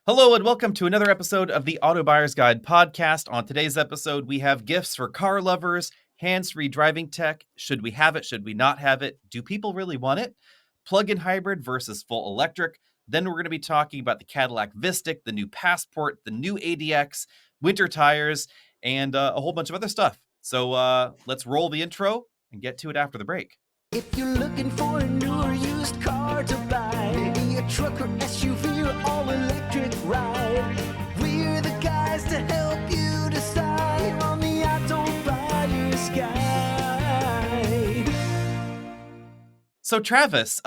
Hello and welcome to another episode of the Auto Buyer's Guide podcast. On today's episode, we have gifts for car lovers, hands-free driving tech. Should we have it? Should we not have it? Do people really want it? Plug-in hybrid versus full electric. Then we're going to be talking about the Cadillac Vistic, the new Passport, the new ADX, winter tires, and a whole bunch of other stuff. So let's roll the intro and get to it after the break. If you're looking for a new or used car to buy, maybe a truck or SUV or all-electric ride, we're the guys to help you decide on the Auto Buyer's Guide. So Travis,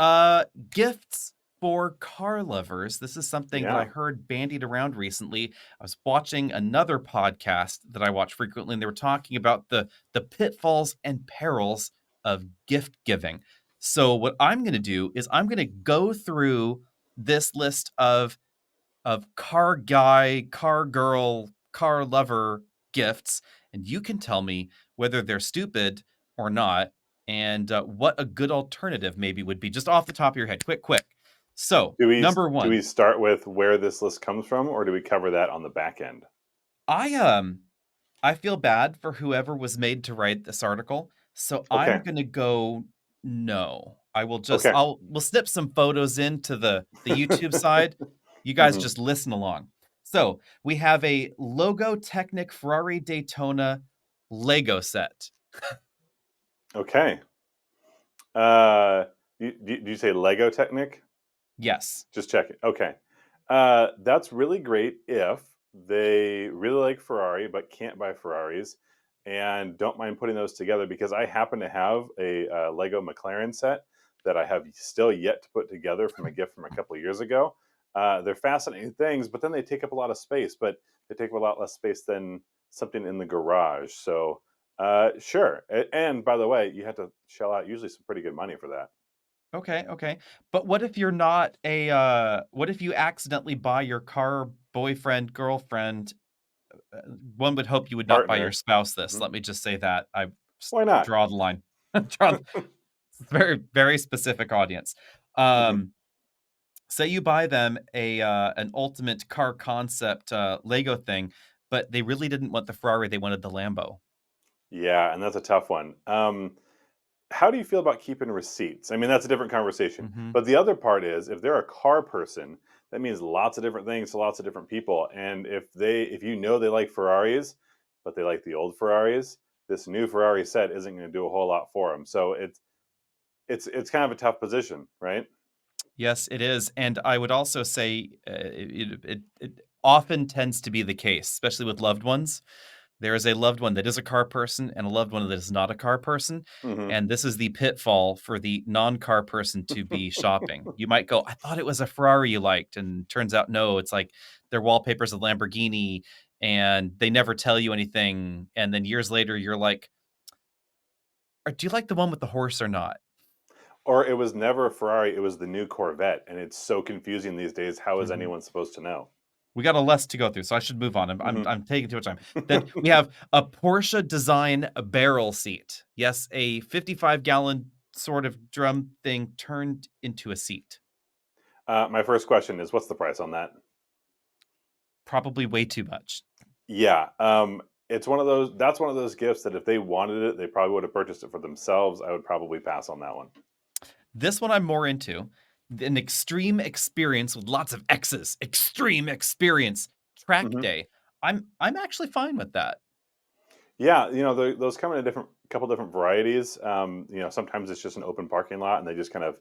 gifts for car lovers. This is something that I heard bandied around recently. I was watching another podcast that I watch frequently, and they were talking about the pitfalls and perils of gift giving. So what I'm going to do is I'm going to go through this list of car guy, car girl, car lover gifts, and you can tell me whether they're stupid or not, and what a good alternative maybe would be, just off the top of your head. Quick. So, number one. Do we start with where this list comes from, or do we cover that on the back end? I feel bad for whoever was made to write this article. So I'm going to go no. I will just we'll snip some photos into the YouTube side. You guys just listen along. So we have a Logo Technic Ferrari Daytona Lego set. Okay. Did you say Lego Technic? Yes. Just check it. Okay. That's really great if they really like Ferrari but can't buy Ferraris and don't mind putting those together, because I happen to have a Lego McLaren set that I have still yet to put together from a gift from a couple of years ago. They're fascinating things, but then they take up a lot of space, but they take up a lot less space than something in the garage. So sure. And by the way, you have to shell out usually some pretty good money for that. Okay. But what if you're not what if you accidentally buy your car boyfriend, girlfriend? One would hope you would not buy your spouse this. Let me just say that. Why not? Draw the line. Very, very specific audience. Say you buy them an ultimate car concept Lego thing, but they really didn't want the Ferrari, they wanted the Lambo. Yeah, and that's a tough one. How do you feel about keeping receipts? I mean, that's a different conversation. But the other part is, if they're a car person, that means lots of different things to lots of different people. And if you know they like Ferraris, but they like the old Ferraris, this new Ferrari set isn't going to do a whole lot for them. So it's kind of a tough position, right? Yes, it is. And I would also say it often tends to be the case, especially with loved ones. There is a loved one that is a car person and a loved one that is not a car person. And this is the pitfall for the non-car person to be shopping. You might go, I thought it was a Ferrari you liked. And turns out, no, it's like their wallpaper's a Lamborghini and they never tell you anything. And then years later, you're like, do you like the one with the horse or not? Or it was never a Ferrari, it was the new Corvette. And it's so confusing these days. How is anyone supposed to know? We got a list to go through, so I should move on. I'm taking too much time. Then we have a Porsche design barrel seat. Yes, a 55-gallon sort of drum thing turned into a seat. My first question is, what's the price on that? Probably way too much. Yeah. It's one of those. That's one of those gifts that if they wanted it, they probably would have purchased it for themselves. I would probably pass on that one. This one I'm more into. An extreme experience with lots of X's. Extreme experience. Track day. I'm actually fine with that. Yeah, those come in a couple different varieties. Sometimes it's just an open parking lot, and they just kind of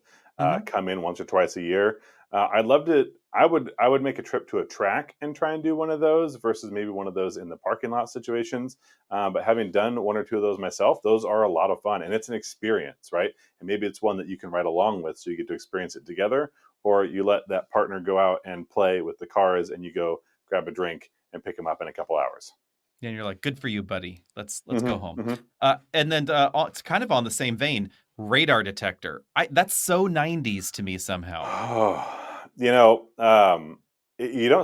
come in once or twice a year. I'd love to. I would make a trip to a track and try and do one of those versus maybe one of those in the parking lot situations. But having done one or two of those myself, those are a lot of fun, and it's an experience, right? And maybe it's one that you can ride along with, so you get to experience it together, or you let that partner go out and play with the cars, and you go grab a drink and pick them up in a couple hours. And you're like, good for you, buddy. Let's go home. And then it's kind of on the same vein. Radar detector. That's so 90s to me somehow. Oh, you don't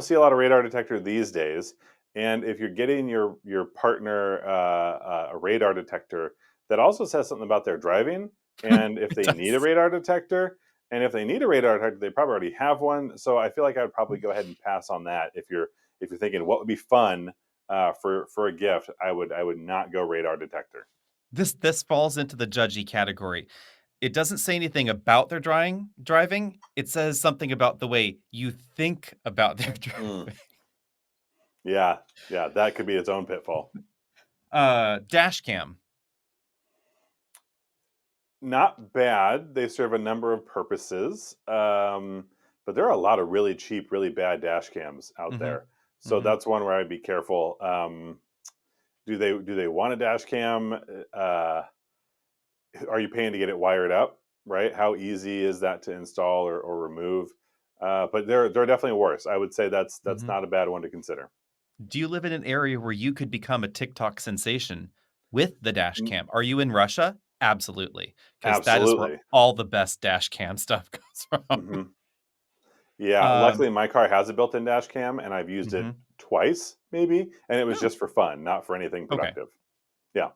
see a lot of radar detector these days. And if you're getting your partner a radar detector, that also says something about their driving. And if they need a radar detector, And if they need a radar detector, they probably already have one. So I feel like I would probably go ahead and pass on that. If you're thinking what would be fun for a gift, I would not go radar detector. This falls into the judgy category. It doesn't say anything about their driving. It says something about the way you think about their driving. Yeah, that could be its own pitfall. Dash cam. Not bad. They serve a number of purposes, but there are a lot of really cheap, really bad dash cams out there. So that's one where I'd be careful. Do they want a dash cam? Are you paying to get it wired up? Right? How easy is that to install or remove? But there are definitely worse. I would say that's not a bad one to consider. Do you live in an area where you could become a TikTok sensation with the dash Mm. cam? Are you in Russia? Absolutely, because that is where Absolutely. all the best dash cam stuff comes from. hmm Yeah, luckily my car has a built-in dash cam, and I've used it twice, maybe, and it was just for fun, not for anything Okay. productive. Yeah.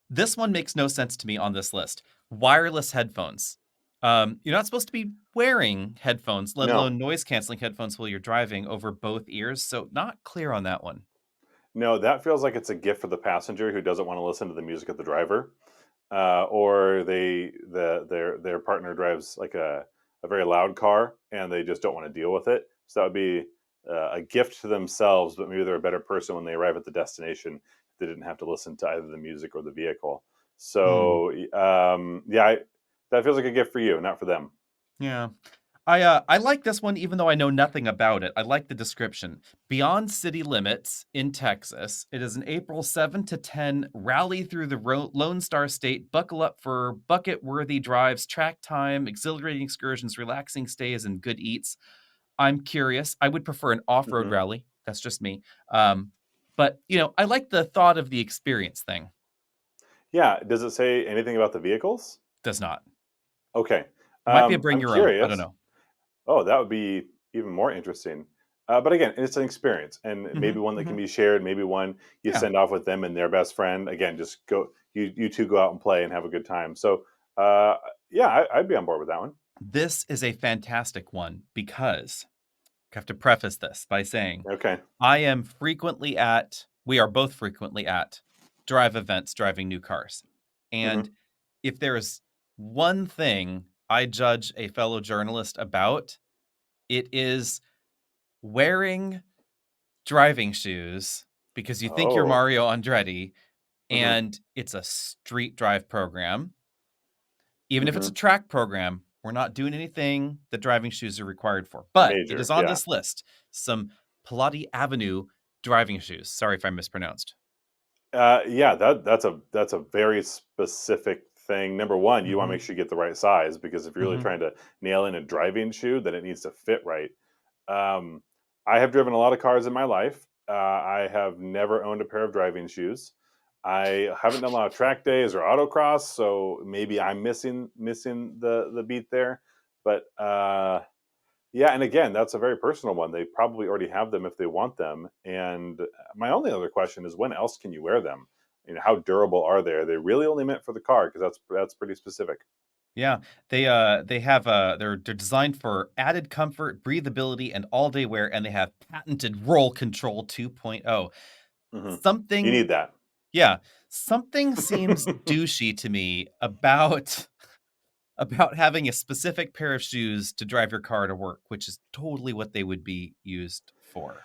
This one makes no sense to me on this list. Wireless headphones. You're not supposed to be wearing headphones, let No. alone noise-canceling headphones while you're driving over both ears, so not clear on that one. No, that feels like it's a gift for the passenger who doesn't want to listen to the music of the driver, or their partner drives like a very loud car and they just don't want to deal with it. So that would be a gift to themselves, but maybe they're a better person when they arrive at the destination. They didn't have to listen to either the music or the vehicle. So that feels like a gift for you, not for them. Yeah. I like this one even though I know nothing about it. I like the description. Beyond city limits in Texas, it is an April 7 to 10 rally through the Lone Star State. Buckle up for bucket-worthy drives, track time, exhilarating excursions, relaxing stays, and good eats. I'm curious. I would prefer an off-road rally. That's just me. But, I like the thought of the experience thing. Yeah. Does it say anything about the vehicles? Does not. Okay. Might be a bring I'm your curious. own. I don't know. Oh, that would be even more interesting. But again, it's an experience, and maybe one that can be shared. Maybe one you send off with them and their best friend. Again, just go. You two go out and play and have a good time. So, I'd be on board with that one. This is a fantastic one because I have to preface this by saying Okay. we are both frequently at drive events driving new cars. And if there is one thing I judge a fellow journalist about, it is wearing driving shoes because you think you're Mario Andretti and it's a street drive program. Even if it's a track program, we're not doing anything that driving shoes are required for. But it is on this list. Some Pilati Avenue driving shoes. Sorry if I mispronounced. That's a very specific thing. Number one, you want to make sure you get the right size, because if you're really trying to nail in a driving shoe, then it needs to fit right. I have driven a lot of cars in my life. I have never owned a pair of driving shoes. I haven't done a lot of track days or autocross, so maybe I'm missing the beat there. But and again, that's a very personal one. They probably already have them if they want them. And my only other question is, when else can you wear them? How durable are they? Are they really only meant for the car? Because that's pretty specific. Yeah, they're designed for added comfort, breathability, and all-day wear, and they have patented roll control 2.0. Something You need that. Yeah, something seems douchey to me about having a specific pair of shoes to drive your car to work, which is totally what they would be used for.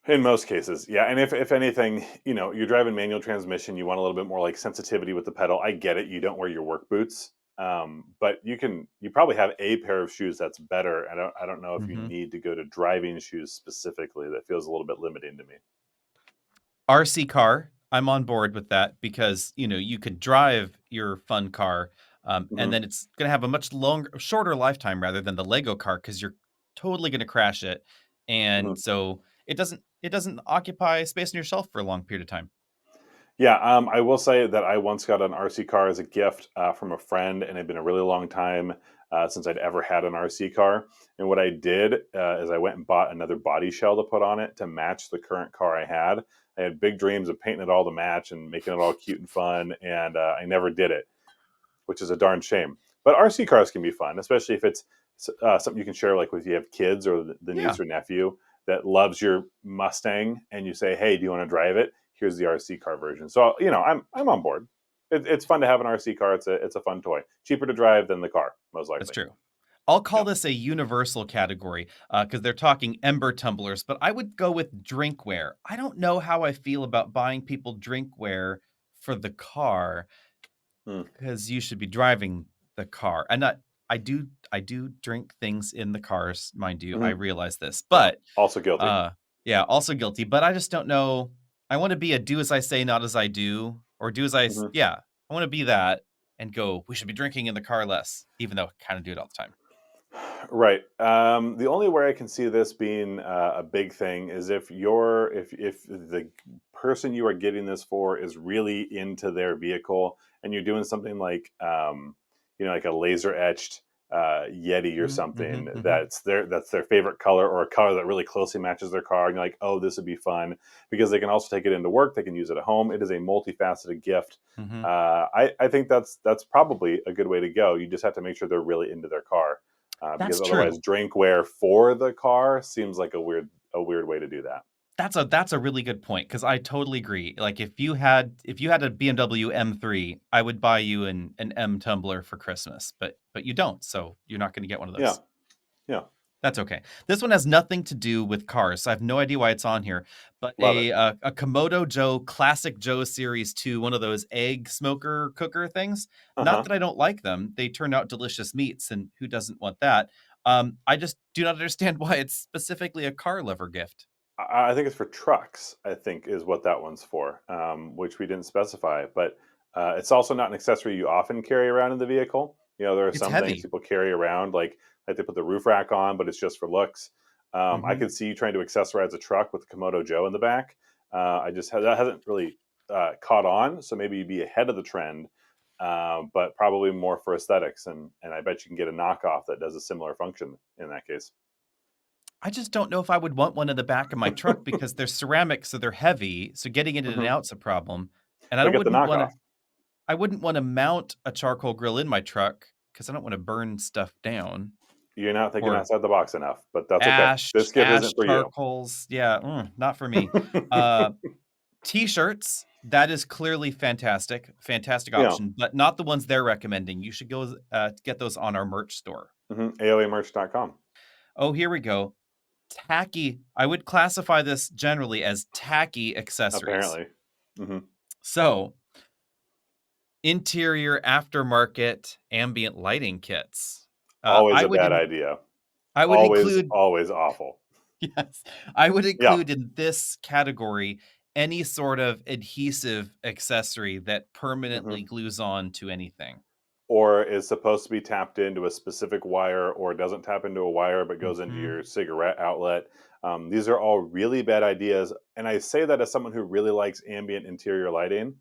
In most cases, yeah. And if anything, you're driving manual transmission, you want a little bit more like sensitivity with the pedal. I get it. You don't wear your work boots, but you probably have a pair of shoes that's better. I don't know if you need to go to driving shoes specifically. That feels a little bit limiting to me. RC car, I'm on board with that because you could drive your fun car, and then it's going to have a much shorter lifetime rather than the Lego car, because you're totally going to crash it, and so it doesn't occupy space on your shelf for a long period of time. Yeah, I will say that I once got an RC car as a gift from a friend, and it had been a really long time since I'd ever had an RC car. And what I did is I went and bought another body shell to put on it to match the current car I had. I had big dreams of painting it all to match and making it all cute and fun, and I never did it, which is a darn shame. But RC cars can be fun, especially if it's something you can share, like if you have kids or the Yeah, niece or nephew that loves your Mustang, and you say, "Hey, do you want to drive it? Here's the RC car version." So I'm on board. It's fun to have an RC car. It's a fun toy. Cheaper to drive than the car, most that's likely. true. I'll call Yeah. this a universal category because they're talking ember tumblers, but I would go with drinkware. I don't know how I feel about buying people drinkware for the car Hmm. because you should be driving the car. And I do drink things in the cars, mind you. I Mhm. realize this, Yeah. but Also guilty. yeah, also guilty. But I just don't know. I want to be a do as I say, not as I do, or do as Mhm. yeah. I want to be that and go. We should be drinking in the car less, even though I kind of do it all the time. Right. The only way I can see this being a big thing is if the person you are getting this for is really into their vehicle, and you're doing something like like a laser etched Yeti or Mhm, mhm, something mhm. that's their favorite color, or a color that really closely matches their car, and you're like, oh, this would be fun because they can also take it into work, they can use it at home. It is a multifaceted gift. Mhm. I think that's probably a good way to go. You just have to make sure they're really into their car, because That's otherwise, true. drinkware for the car seems like a weird way to do that. That's a really good point because I totally agree. Like if you had a BMW M3, I would buy you an M tumbler for Christmas, but you don't, so you're not going to get one of Yeah, those. yeah, That's okay. This one has nothing to do with cars, so I have no idea why it's on here. But love it. a Komodo Joe Classic Joe Series 2, one of those egg smoker cooker things. Uh Not huh. that I don't like them; they turn out delicious meats, and who doesn't want that? I just do not understand why it's specifically a car lover gift. I think it's for trucks. I think is what that one's for, which we didn't specify. But it's also not an accessory you often carry around in the vehicle. There are It's some things heavy. people carry around, like they put the roof rack on, but it's just for looks. I Mhm. could see you trying to accessorize a truck with Komodo Joe in the back. That hasn't really caught on, so maybe you'd be ahead of the trend, but probably more for aesthetics. And I bet you can get a knockoff that does a similar function in that case. I just don't know if I would want one in the back of my truck because they're ceramic, so they're heavy, so getting it in and Hmm. out's a problem, and I But don't get the wouldn't knockoff. wanna I wouldn't wanna mount a charcoal grill in my truck because I don't wanna burn stuff down, You're not thinking or outside the box enough, but that's okay. ash This gift ash isn't for you. charcoals, yeah, not for me. Uh, T-shirts, that is clearly fantastic, fantastic Yeah. option, but not the ones they're recommending. You should go, get those on our merch store. AOAmerch.com. Oh, here we go. Tacky. I would classify this generally as tacky accessories. Apparently. Hmm. So, interior aftermarket ambient lighting kits. Uh, Always I a would bad in, idea. I would Always, include always awful. yes, I would Yeah. include in this category any sort of adhesive accessory that permanently Hmm. glues on to anything. Or is supposed to be tapped into a specific wire, or doesn't tap into a wire but goes into Mhm. your cigarette outlet. These are all really bad ideas. And I say that as someone who really likes ambient interior lighting.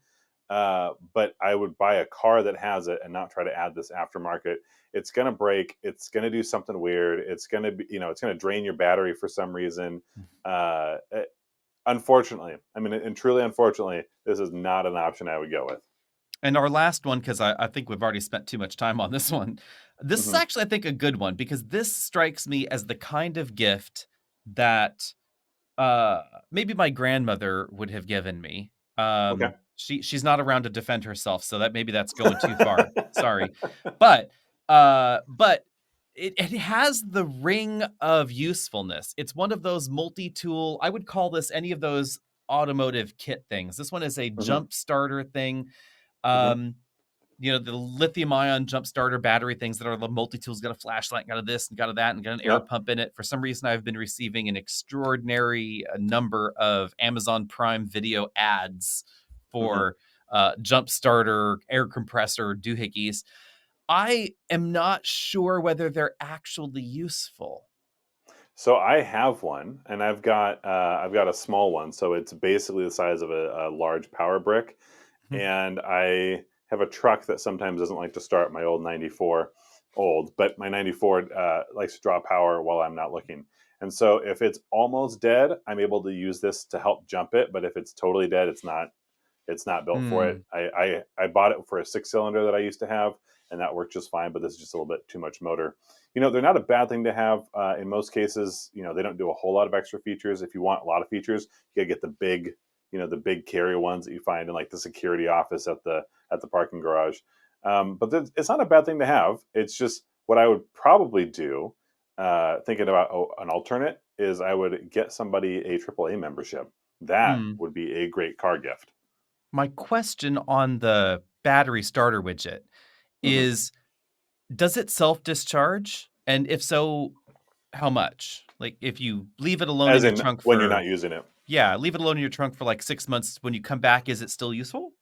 But I would buy a car that has it and not try to add this aftermarket. It's going to break. It's going to do something weird. It's going to be, it's going to drain your battery for some reason. Unfortunately, I mean, and truly unfortunately, this is not an option I would go with. And our last one, because I think we've already spent too much time on this one. This is Hmm. actually, I think, a good one because this strikes me as the kind of gift that uh, maybe my grandmother would have given me. Okay. She's not around to defend herself, so maybe that's going too far. Sorry. But but it has the ring of usefulness. It's one of those multi-tool, I would call this any of those automotive kit things. This one is a Hmm. jump starter thing. Hmm. Um, the lithium ion jump starter battery things that are the multi-tools, got a flashlight, got a this and got a that, and got an air Yeah. pump in it. For some reason, I've been receiving an extraordinary number of Amazon Prime Video ads Hmm. for jump starter, air compressor doohickeys. I am not sure whether they're actually useful. So I have one, and I've got a small one, so it's basically the size of a large power brick, and I have a truck that sometimes doesn't like to start. My old '94, but my '94 likes to draw power while I'm not looking. And so if it's almost dead, I'm able to use this to help jump it. But if it's totally dead, it's not built for it. Hmm. I bought it for a 6 cylinder that I used to have, and that worked just fine. But this is just a little bit too much motor. They're not a bad thing to have. In most cases, they don't do a whole lot of extra features. If you want a lot of features, you gotta get the big, the big carrier ones that you find in like the security office at the parking garage. But it's not a bad thing to have. It's just what I would probably do, thinking about an alternate, is I would get somebody a AAA membership. That would be a great car gift. My question on the battery starter widget is, does it self-discharge? And if so, how much? Like if you leave it alone in your trunk when you're not using it. Yeah, leave it alone in your trunk for like 6 months. When you come back, is it still useful?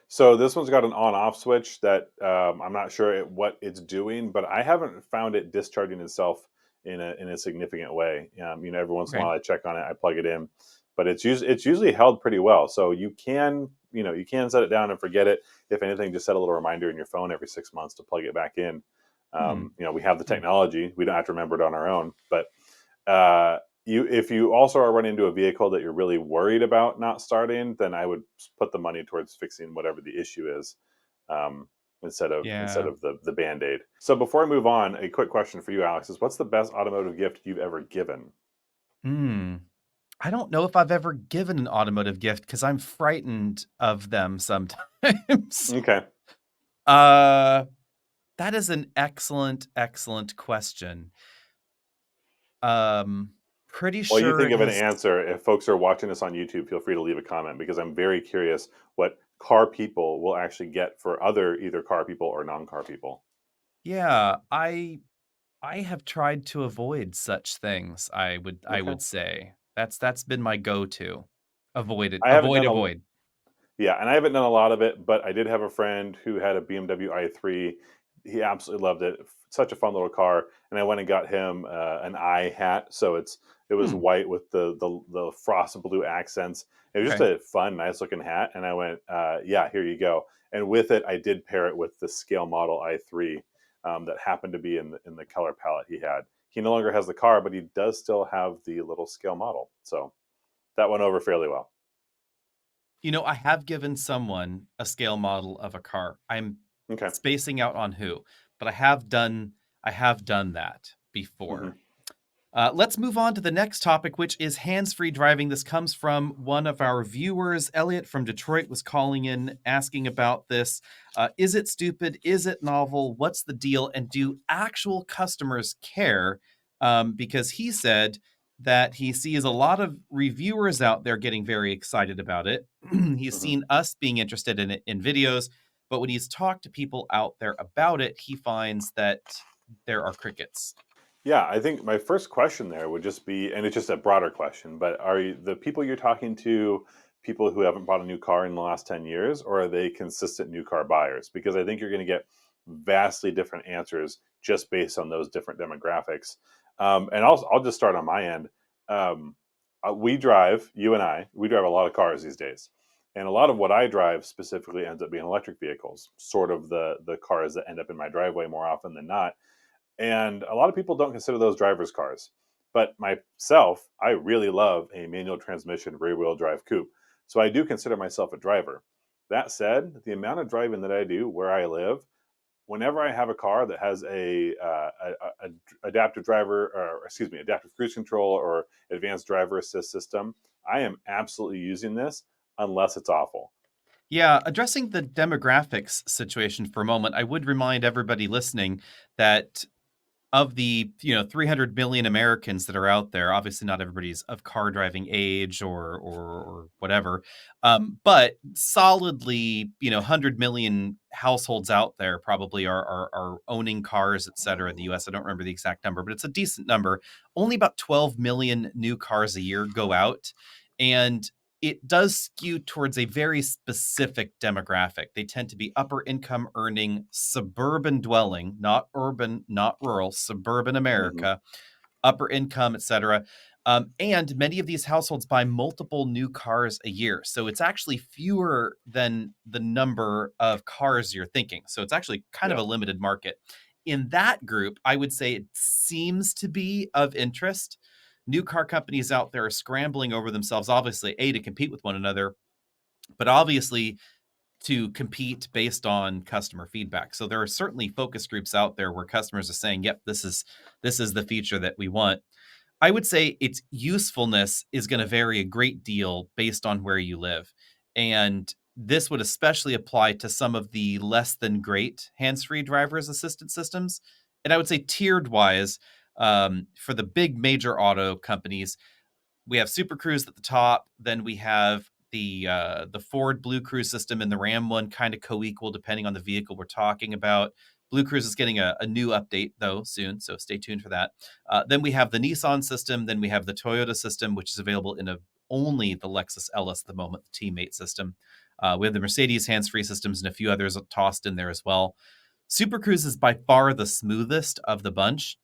So this one's got an on-off switch that I'm not sure what it's doing, but I haven't found it discharging itself in a significant way. Every once in a while I check on it, I plug it in, but it's usually held pretty well. So you can set it down and forget it. If anything, just set a little reminder in your phone every 6 months to plug it back in. We have the technology; we don't have to remember it on our own. But if you also are running into a vehicle that you're really worried about not starting, then I would put the money towards fixing whatever the issue is, instead of the Band-Aid. So before I move on, a quick question for you, Alex, is what's the best automotive gift you've ever given? I don't know if I've ever given an automotive gift because I'm frightened of them sometimes. Okay. That is an excellent question. Pretty sure. Well, you think of an answer. If folks are watching this on YouTube, feel free to leave a comment because I'm very curious what car people will actually get for either car people or non-car people. Yeah, I have tried to avoid such things. I would say that's been my go-to. Avoid it. Avoid. Yeah, and I haven't done a lot of it, but I did have a friend who had a BMW i3. He absolutely loved it. Such a fun little car. And I went and got him an i hat. So it was white with the frost blue accents. It was just a fun, nice looking hat. And I went, yeah, here you go. And with it, I did pair it with the scale model i3 that happened to be in the color palette he had. He no longer has the car, but he does still have the little scale model. So that went over fairly well. I have given someone a scale model of a car. I'm spacing out on who, but I have done that before. Let's move on to the next topic, which is hands-free driving. This comes from one of our viewers. Elliot from Detroit was calling in asking about this. Is it stupid? Is it novel? What's the deal? And do actual customers care? Because he said that he sees a lot of reviewers out there getting very excited about it. He's seen us being interested in it in videos, but when he's talked to people out there about it, he finds that there are crickets. Yeah, I think my first question there would just be, and it's just a broader question, but are the people you're talking to people who haven't bought a new car in the last 10 years, or are they consistent new car buyers? Because I think you're going to get vastly different answers just based on those different demographics. And I'll just start on my end. You and I, we drive a lot of cars these days. And a lot of what I drive specifically ends up being electric vehicles, sort of the cars that end up in my driveway more often than not. And a lot of people don't consider those driver's cars. But myself, I really love a manual transmission rear-wheel drive coupe. So I do consider myself a driver. That said, the amount of driving that I do where I live, whenever I have a car that has a adaptive cruise control or advanced driver assist system, I am absolutely using this unless it's awful. Yeah, addressing the demographics situation for a moment, I would remind everybody listening that of the 300 million Americans that are out there, obviously not everybody's of car driving age or whatever, but solidly 100 million households out there probably are owning cars, etc. In the U.S. I don't remember the exact number, but it's a decent number. Only about 12 million new cars a year go out, and it does skew towards a very specific demographic. They tend to be upper income earning, suburban dwelling, not urban, not rural, suburban America, upper income, etc. And many of these households buy multiple new cars a year. So it's actually fewer than the number of cars you're thinking. So it's actually kind of a limited market. In that group, I would say it seems to be of interest. New car companies out there are scrambling over themselves, obviously, to compete with one another, but obviously to compete based on customer feedback. So there are certainly focus groups out there where customers are saying, "Yep, this is the feature that we want." I would say its usefulness is going to vary a great deal based on where you live. And this would especially apply to some of the less than great hands-free driver's assistance systems. And I would say tiered wise, for the big major auto companies, we have Super Cruise at the top. Then we have the Ford Blue Cruise system and the Ram one kind of co-equal depending on the vehicle we're talking about. Blue Cruise is getting a new update though soon, so stay tuned for that. Then we have the Nissan system. Then we have the Toyota system, which is available in only the Lexus LS at the moment, the Teammate system. We have the Mercedes hands-free systems and a few others tossed in there as well. Super Cruise is by far the smoothest of the bunch,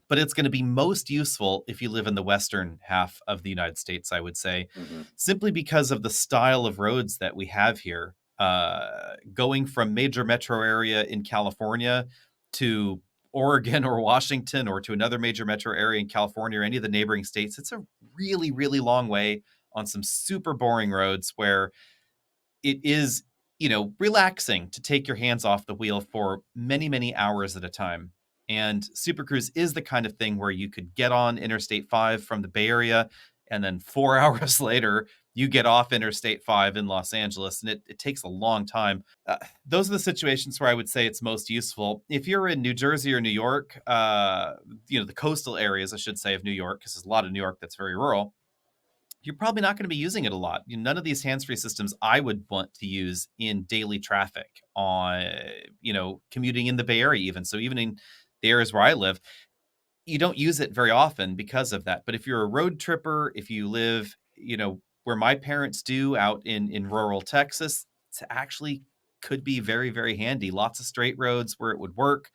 but it's going to be most useful if you live in the western half of the United States, I would say, simply because of the style of roads that we have here. Going from major metro area in California to Oregon or Washington or to another major metro area in California or any of the neighboring states, it's a really, really long way on some super boring roads where it is, relaxing to take your hands off the wheel for many, many hours at a time. And Super Cruise is the kind of thing where you could get on Interstate 5 from the Bay Area, and then 4 hours later, you get off Interstate 5 in Los Angeles, and it takes a long time. Those are the situations where I would say it's most useful. If you're in New Jersey or New York, the coastal areas, I should say, of New York, because there's a lot of New York that's very rural, you're probably not going to be using it a lot. None of these hands-free systems I would want to use in daily traffic on, commuting in the Bay Area even. So even in the areas where I live, you don't use it very often because of that. But if you're a road tripper, if you live, where my parents do out in rural Texas, it actually could be very, very handy. Lots of straight roads where it would work.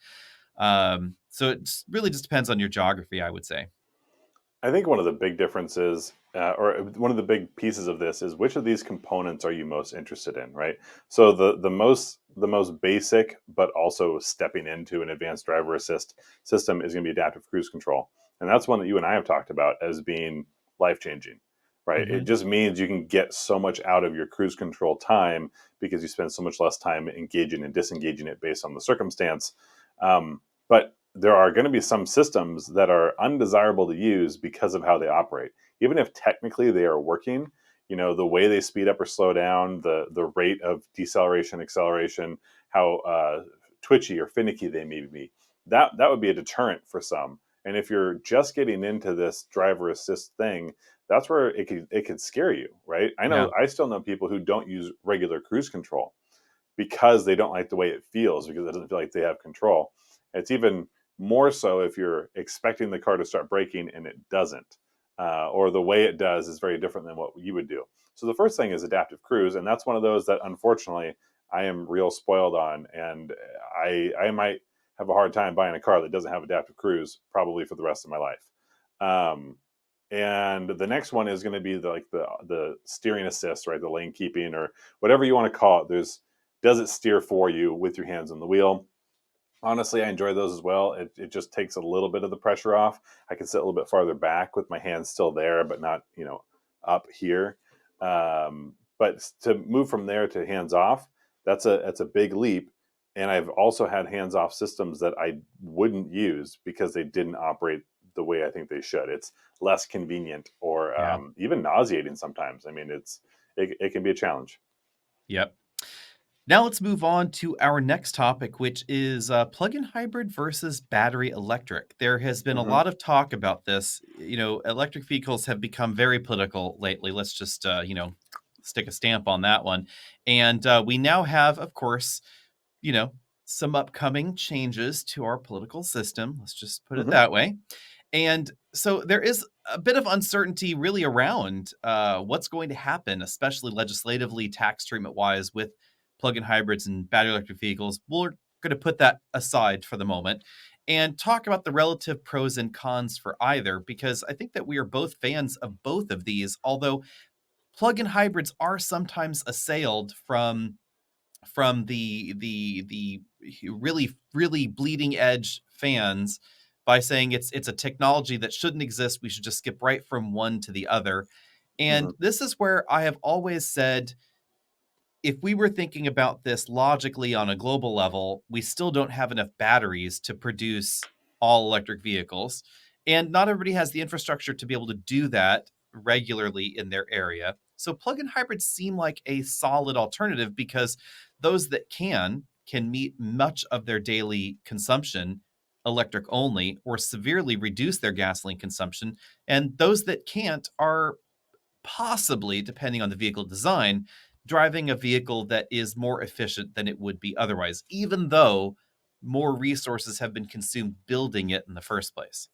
So it really just depends on your geography, I would say. I think one of the big differences, or one of the big pieces of this, is which of these components are you most interested in, right? So the most basic, but also stepping into an advanced driver assist system is going to be adaptive cruise control, and that's one that you and I have talked about as being life changing, right? Mm-hmm. It just means you can get so much out of your cruise control time because you spend so much less time engaging and disengaging it based on the circumstance. But there are going to be some systems that are undesirable to use because of how they operate. Even if technically they are working, the way they speed up or slow down, the rate of deceleration, acceleration, how twitchy or finicky they may be, that would be a deterrent for some. And if you're just getting into this driver assist thing, that's where it could scare you, right? I still know people who don't use regular cruise control because they don't like the way it feels, because it doesn't feel like they have control. It's even more so if you're expecting the car to start braking and it doesn't, or the way it does is very different than what you would do. So the first thing is adaptive cruise, and that's one of those that unfortunately I am real spoiled on, and I might have a hard time buying a car that doesn't have adaptive cruise probably for the rest of my life. And the next one is going to be the steering assist, right? The lane keeping or whatever you want to call it. Does it steer for you with your hands on the wheel? Honestly, I enjoy those as well. It just takes a little bit of the pressure off. I can sit a little bit farther back with my hands still there, but not, up here. But to move from there to hands off, that's a big leap. And I've also had hands off systems that I wouldn't use because they didn't operate the way I think they should. It's less convenient or even nauseating sometimes. I mean, it can be a challenge. Yep. Now let's move on to our next topic, which is plug-in hybrid versus battery electric. There has been a lot of talk about this. Electric vehicles have become very political lately. Let's just, stick a stamp on that one. And we now have, of course, some upcoming changes to our political system. Let's just put it that way. And so there is a bit of uncertainty really around what's going to happen, especially legislatively, tax treatment wise, with plug-in hybrids and battery electric vehicles. We're going to put that aside for the moment and talk about the relative pros and cons for either, because I think that we are both fans of both of these, although plug-in hybrids are sometimes assailed from the really, really bleeding edge fans by saying it's a technology that shouldn't exist. We should just skip right from one to the other. And this is where I have always said, if we were thinking about this logically on a global level, we still don't have enough batteries to produce all electric vehicles. And not everybody has the infrastructure to be able to do that regularly in their area. So plug-in hybrids seem like a solid alternative because those that can meet much of their daily consumption electric only or severely reduce their gasoline consumption. And those that can't are possibly, depending on the vehicle design, driving a vehicle that is more efficient than it would be otherwise, even though more resources have been consumed building it in the first place.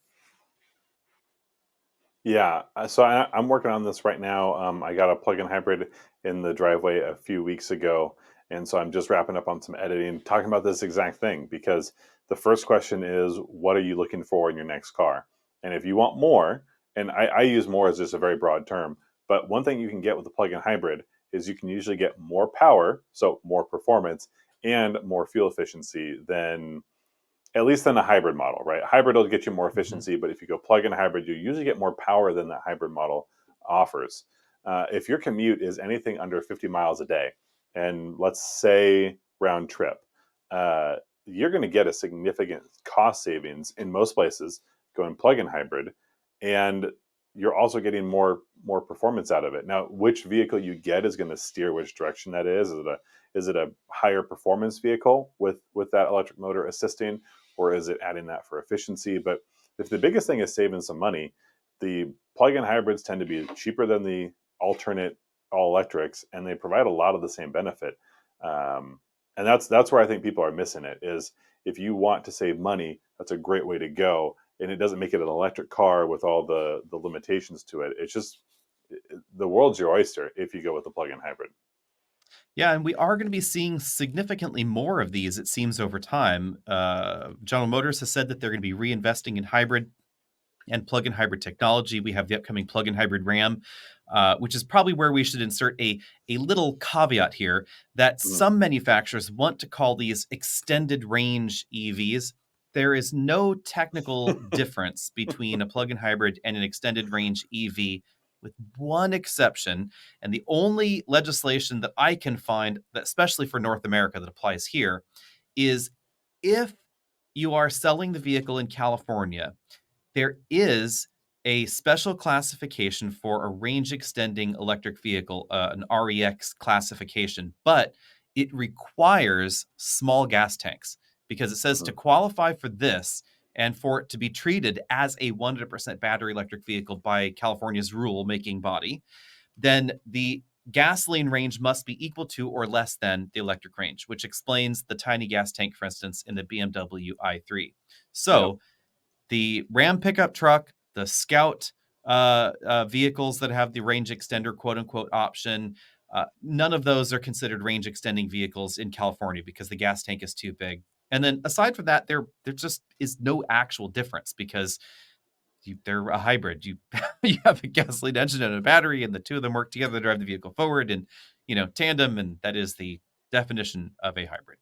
Yeah, I'm working on this right now. I got a plug-in hybrid in the driveway a few weeks ago, and so I'm just wrapping up on some editing, talking about this exact thing. Because the first question is, what are you looking for in your next car? And if you want more, and I use more as just a very broad term, but one thing you can get with a plug-in hybrid is you can usually get more power, so more performance, and more fuel efficiency than at least than a hybrid model, right? Hybrid will get you more Mhm. efficiency, but if you go plug-in hybrid, you usually get more power than that hybrid model offers. If your commute is anything under 50 miles a day, and let's say round trip, uh, you're going to get a significant cost savings in most places going plug-in hybrid, and you're also getting more performance out of it. Now, which vehicle you get is going to steer which direction that is. Is it a higher performance vehicle with that electric motor assisting, or is it adding that for efficiency? But if the biggest thing is saving some money, the plug-in hybrids tend to be cheaper than the alternate all electrics, and they provide a lot of the same benefit. And that's where I think people are missing it. Is if you want to save money, that's a great way to go, and it doesn't make it an electric car with all the limitations to it. It's just the world's your oyster if you go with the plug-in hybrid. Yeah, and we are going to be seeing significantly more of these, it seems, over time. General Motors has said that they're going to be reinvesting in hybrid and plug-in hybrid technology. We have the upcoming plug-in hybrid Ram, which is probably where we should insert a little caveat here that Mm. some manufacturers want to call these extended range EVs. There is no technical difference between a plug-in hybrid and an extended range EV, with one exception. And the only legislation that I can find, that especially for North America, that applies here, is if you are selling the vehicle in California, there is a special classification for a range extending electric vehicle, an REX classification, but it requires small gas tanks because it says to Mhm. qualify for this and for it to be treated as a 100% battery electric vehicle by California's rule making body, then the gasoline range must be equal to or less than the electric range, which explains the tiny gas tank, for instance, in the BMW i3. Yep. So the Ram pickup truck, the Scout vehicles that have the range extender quote unquote option, none of those are considered range extending vehicles in California because the gas tank is too big. And then aside from that, there just is no actual difference because they're a hybrid. You you have a gasoline engine and a battery, and the two of them work together to drive the vehicle forward, and tandem, and that is the definition of a hybrid.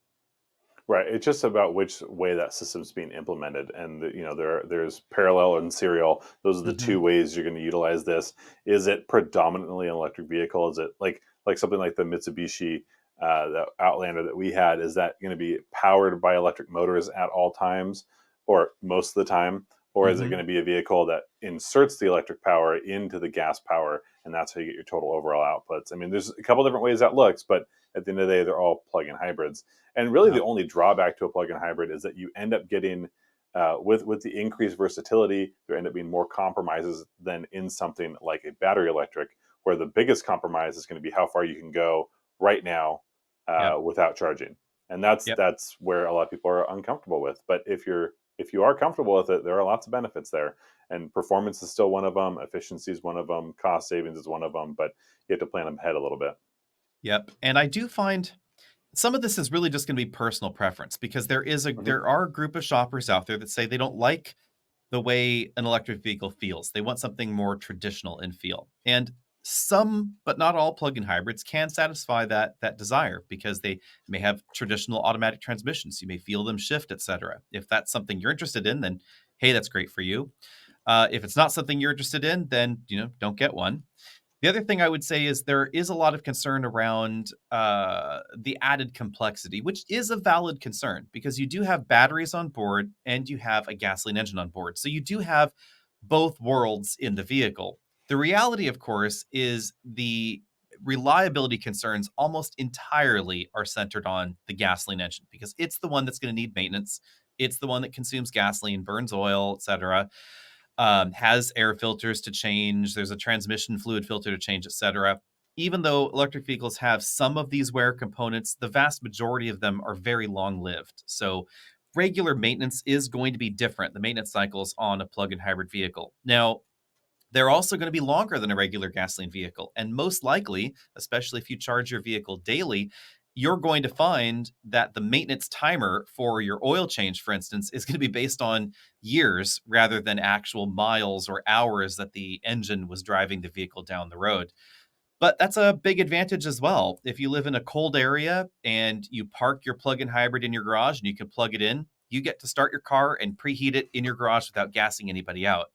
Right. It's just about which way that system's being implemented, and there's parallel and serial. Those are the two Hmm. ways you're going to utilize this. Is it predominantly an electric vehicle? Is it like something like the Mitsubishi, the Outlander that we had? Is that going to be powered by electric motors at all times, or most of the time? Or is it Hmm. going to be a vehicle that inserts the electric power into the gas power, and that's how you get your total overall outputs? I mean, there's a couple different ways that looks, but at the end of the day, they're all plug-in hybrids. And really, Yeah. the only drawback to a plug-in hybrid is that you end up getting, with the increased versatility, there end up being more compromises than in something like a battery electric, where the biggest compromise is going to be how far you can go right now Yep. without charging, and that's Yep. that's where a lot of people are uncomfortable with. But if you are comfortable with it, there are lots of benefits there, and performance is still one of them, efficiency is one of them, cost savings is one of them, but you have to plan ahead a little bit. Yep. And I do find some of this is really just going to be personal preference because Mhm. there are a group of shoppers out there that say they don't like the way an electric vehicle feels. They want something more traditional in feel. And some, but not all plug-in hybrids can satisfy that desire because they may have traditional automatic transmissions. You may feel them shift, etc. If that's something you're interested in, then hey, that's great for you. If it's not something you're interested in, then don't get one. The other thing I would say is there is a lot of concern around the added complexity, which is a valid concern because you do have batteries on board and you have a gasoline engine on board. So you do have both worlds in the vehicle. The reality, of course, is the reliability concerns almost entirely are centered on the gasoline engine because it's the one that's going to need maintenance. It's the one that consumes gasoline, burns oil, etc., has air filters to change. There's a transmission fluid filter to change, etc. Even though electric vehicles have some of these wear components, the vast majority of them are very long-lived. So regular maintenance is going to be different, the maintenance cycles on a plug-in hybrid vehicle. Now, they're also going to be longer than a regular gasoline vehicle. And most likely, especially if you charge your vehicle daily, you're going to find that the maintenance timer for your oil change, for instance, is going to be based on years rather than actual miles or hours that the engine was driving the vehicle down the road. But that's a big advantage as well. If you live in a cold area and you park your plug-in hybrid in your garage and you can plug it in, you get to start your car and preheat it in your garage without gassing anybody out.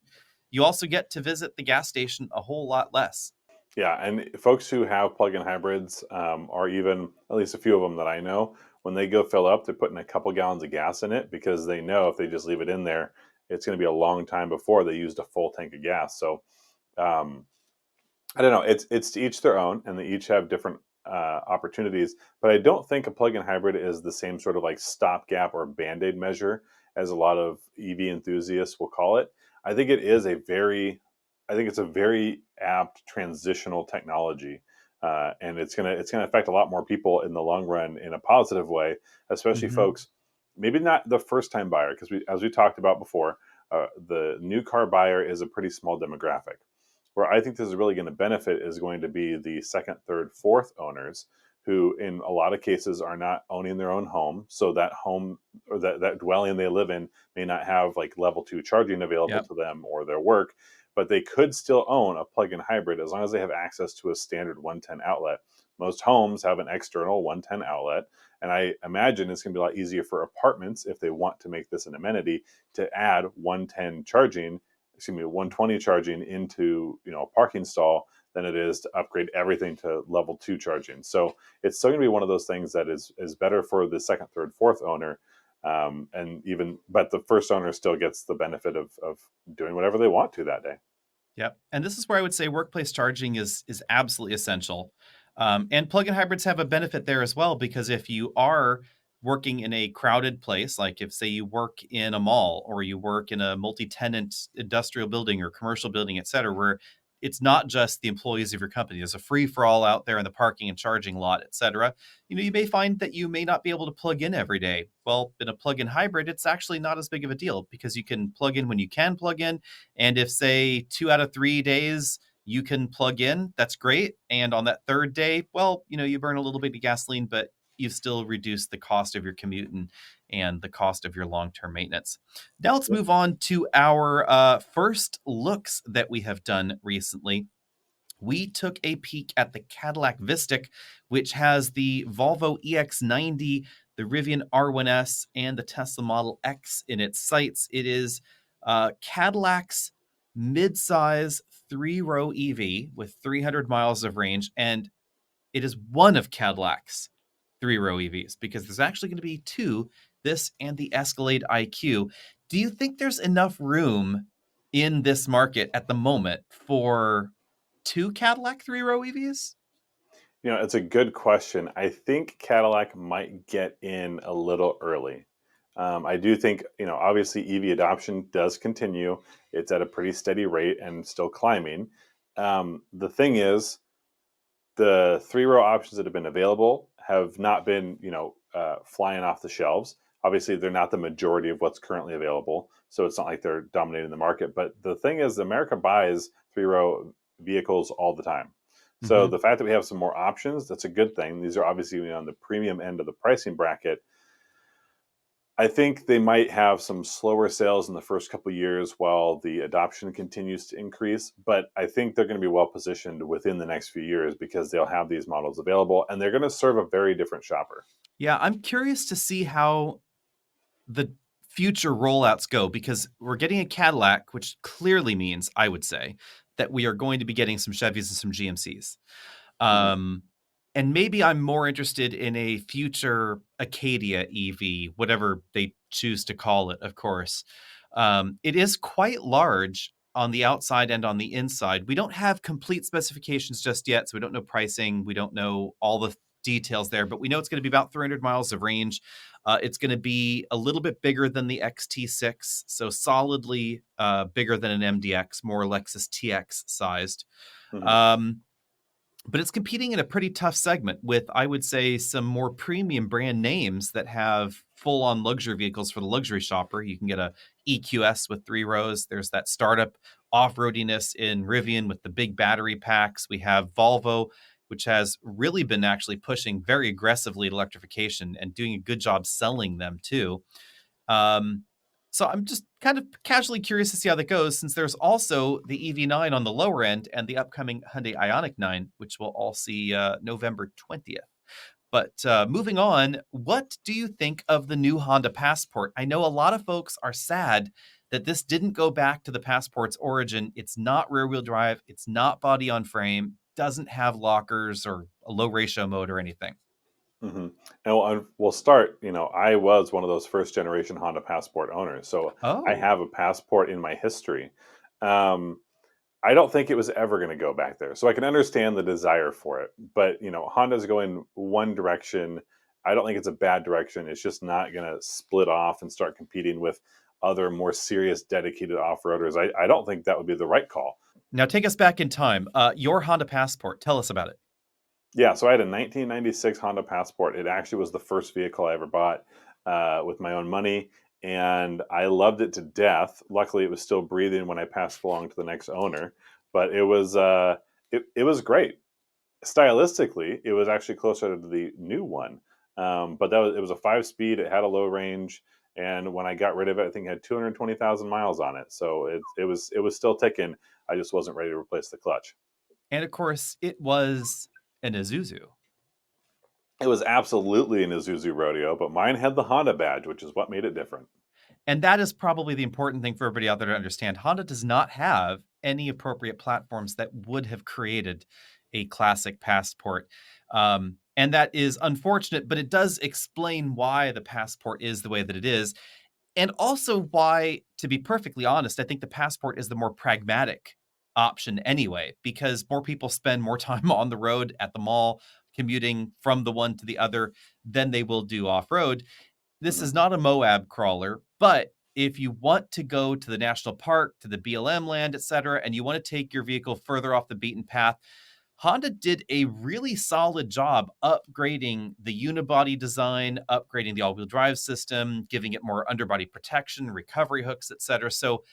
You also get to visit the gas station a whole lot less. Yeah, and folks who have plug-in hybrids, or even at least a few of them that I know, when they go fill up, they're putting a couple gallons of gas in it because they know if they just leave it in there, it's going to be a long time before they used a full tank of gas. So um, I don't know. It's to each their own, and they each have different opportunities. But I don't think a plug-in hybrid is the same sort of like stopgap or band-aid measure as a lot of EV enthusiasts will call it. I think it is I think it's a very apt transitional technology, and it's gonna affect a lot more people in the long run in a positive way, especially Mm-hmm. folks maybe not the first time buyer because as we talked about before, the new car buyer is a pretty small demographic. Where I think this is really going to benefit is going to be the second, third, fourth owners who, in a lot of cases, are not owning their own home. So that home or that dwelling they live in may not have like level 2 charging available Yep. to them or their work, but they could still own a plug-in hybrid as long as they have access to a standard 110 outlet. Most homes have an external 110 outlet, and I imagine it's going to be a lot easier for apartments if they want to make this an amenity to add 110 charging, 120 charging into a parking stall than it is to upgrade everything to level 2 charging. So it's still going to be one of those things that is better for the second, third, fourth owner, but the first owner still gets the benefit of doing whatever they want to that day. Yep. And this is where I would say workplace charging is absolutely essential. And plug-in hybrids have a benefit there as well, because if you are working in a crowded place, like if, say, you work in a mall or you work in a multi-tenant industrial building or commercial building, et cetera, where it's not just the employees of your company, there's a free-for-all out there in the parking and charging lot, et cetera. You may find that you may not be able to plug in every day. Well, in a plug-in hybrid, it's actually not as big of a deal because you can plug in when you can plug in. And if, say, 2 out of 3 days you can plug in, that's great. And on that third day, well, you burn a little bit of gasoline, but you've still reduced the cost of your commute and the cost of your long-term maintenance. Now let's move on to our first looks that we have done recently. We took a peek at the Cadillac Vistic, which has the Volvo EX90, the Rivian R1S, and the Tesla Model X in its sights. It is Cadillac's midsize 3-row EV with 300 miles of range, and it is one of Cadillac's 3-row EVs because there's actually going to be two, this and the Escalade IQ. Do you think there's enough room in this market at the moment for two Cadillac 3-row EVs? It's a good question. I think Cadillac might get in a little early. I do think, obviously EV adoption does continue. It's at a pretty steady rate and still climbing. The thing is, the 3-row options that have been available have not been, flying off the shelves. Obviously, they're not the majority of what's currently available, so it's not like they're dominating the market. But the thing is, America buys 3-row vehicles all the time. So Mm-hmm. the fact that we have some more options, that's a good thing. These are obviously on the premium end of the pricing bracket. I think they might have some slower sales in the first couple of years while the adoption continues to increase, but I think they're going to be well positioned within the next few years because they'll have these models available and they're going to serve a very different shopper. Yeah, I'm curious to see how the future rollouts go because we're getting a Cadillac, which clearly means, I would say, that we are going to be getting some Chevys and some GMCs. Mhm. And maybe I'm more interested in a future Acadia EV, whatever they choose to call it, of course. It is quite large on the outside and on the inside. We don't have complete specifications just yet, so we don't know pricing. We don't know all the details there, but we know it's going to be about 300 miles of range. It's going to be a little bit bigger than the XT6, so solidly bigger than an MDX, more Lexus TX sized. Mhm. Um, but it's competing in a pretty tough segment with, I would say, some more premium brand names that have full-on luxury vehicles for the luxury shopper. You can get a EQS with 3 rows. There's that startup off-roadiness in Rivian with the big battery packs. We have Volvo, which has really been actually pushing very aggressively at electrification and doing a good job selling them too. Um, so I'm just kind of casually curious to see how that goes, since there's also the EV9 on the lower end and the upcoming Hyundai Ioniq 9, which we'll all see November 20th. But moving on, what do you think of the new Honda Passport? I know a lot of folks are sad that this didn't go back to the Passport's origin. It's not rear-wheel drive. It's not body on frame. Doesn't have lockers or a low ratio mode or anything. Mhm. And we'll start. I was one of those first generation Honda Passport owners, so I Oh, have a Passport in my history. Um, I don't think it was ever going to go back there, so I can understand the desire for it. But Honda's going one direction. I don't think it's a bad direction. It's just not going to split off and start competing with other more serious, dedicated off-roaders. I don't think that would be the right call. now take us back in time. Your Honda Passport, tell us about it. Yeah, so I had a 1996 Honda Passport. It actually was the first vehicle I ever bought with my own money, and I loved it to death. Luckily, it was still breathing when I passed along to the next owner, but it was great. Stylistically, it was actually closer to the new one, but it was a 5 speed. It had a low range, and when I got rid of it, I think it had 220,000 miles on it. So it was still ticking. I just wasn't ready to replace the clutch. And of course, it was an Isuzu. It was absolutely an Isuzu Rodeo, but mine had the Honda badge, which is what made it different. And that is probably the important thing for everybody out there to understand. Honda does not have any appropriate platforms that would have created a classic Passport. And that is unfortunate, but it does explain why the Passport is the way that it is. And also why, to be perfectly honest, I think the Passport is the more pragmatic option anyway, because more people spend more time on the road at the mall, commuting from the one to the other than they will do off road. This Mhm. is not a Moab crawler, but if you want to go to the national park, to the BLM land, etc., and you want to take your vehicle further off the beaten path, Honda did a really solid job upgrading the unibody design, upgrading the all-wheel drive system, giving it more underbody protection, recovery hooks, etc. So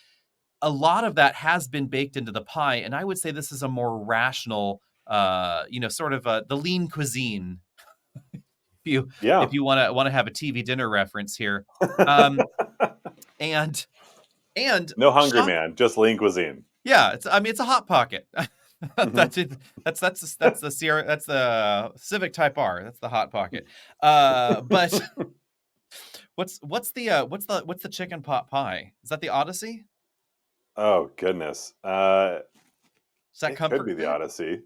a lot of that has been baked into the pie, and I would say this is a more rational, sort of the lean cuisine. If you Yeah. if you want to have a TV dinner reference here, um, and and No hungry shock, man, just lean cuisine. yeah, it's a hot pocket. Mhm. That's it. That's the Sierra. That's the Civic Type R. That's the hot pocket. But what's the chicken pot pie? Is that the Odyssey? Oh goodness. Is that It could Comfort be the Food? Odyssey.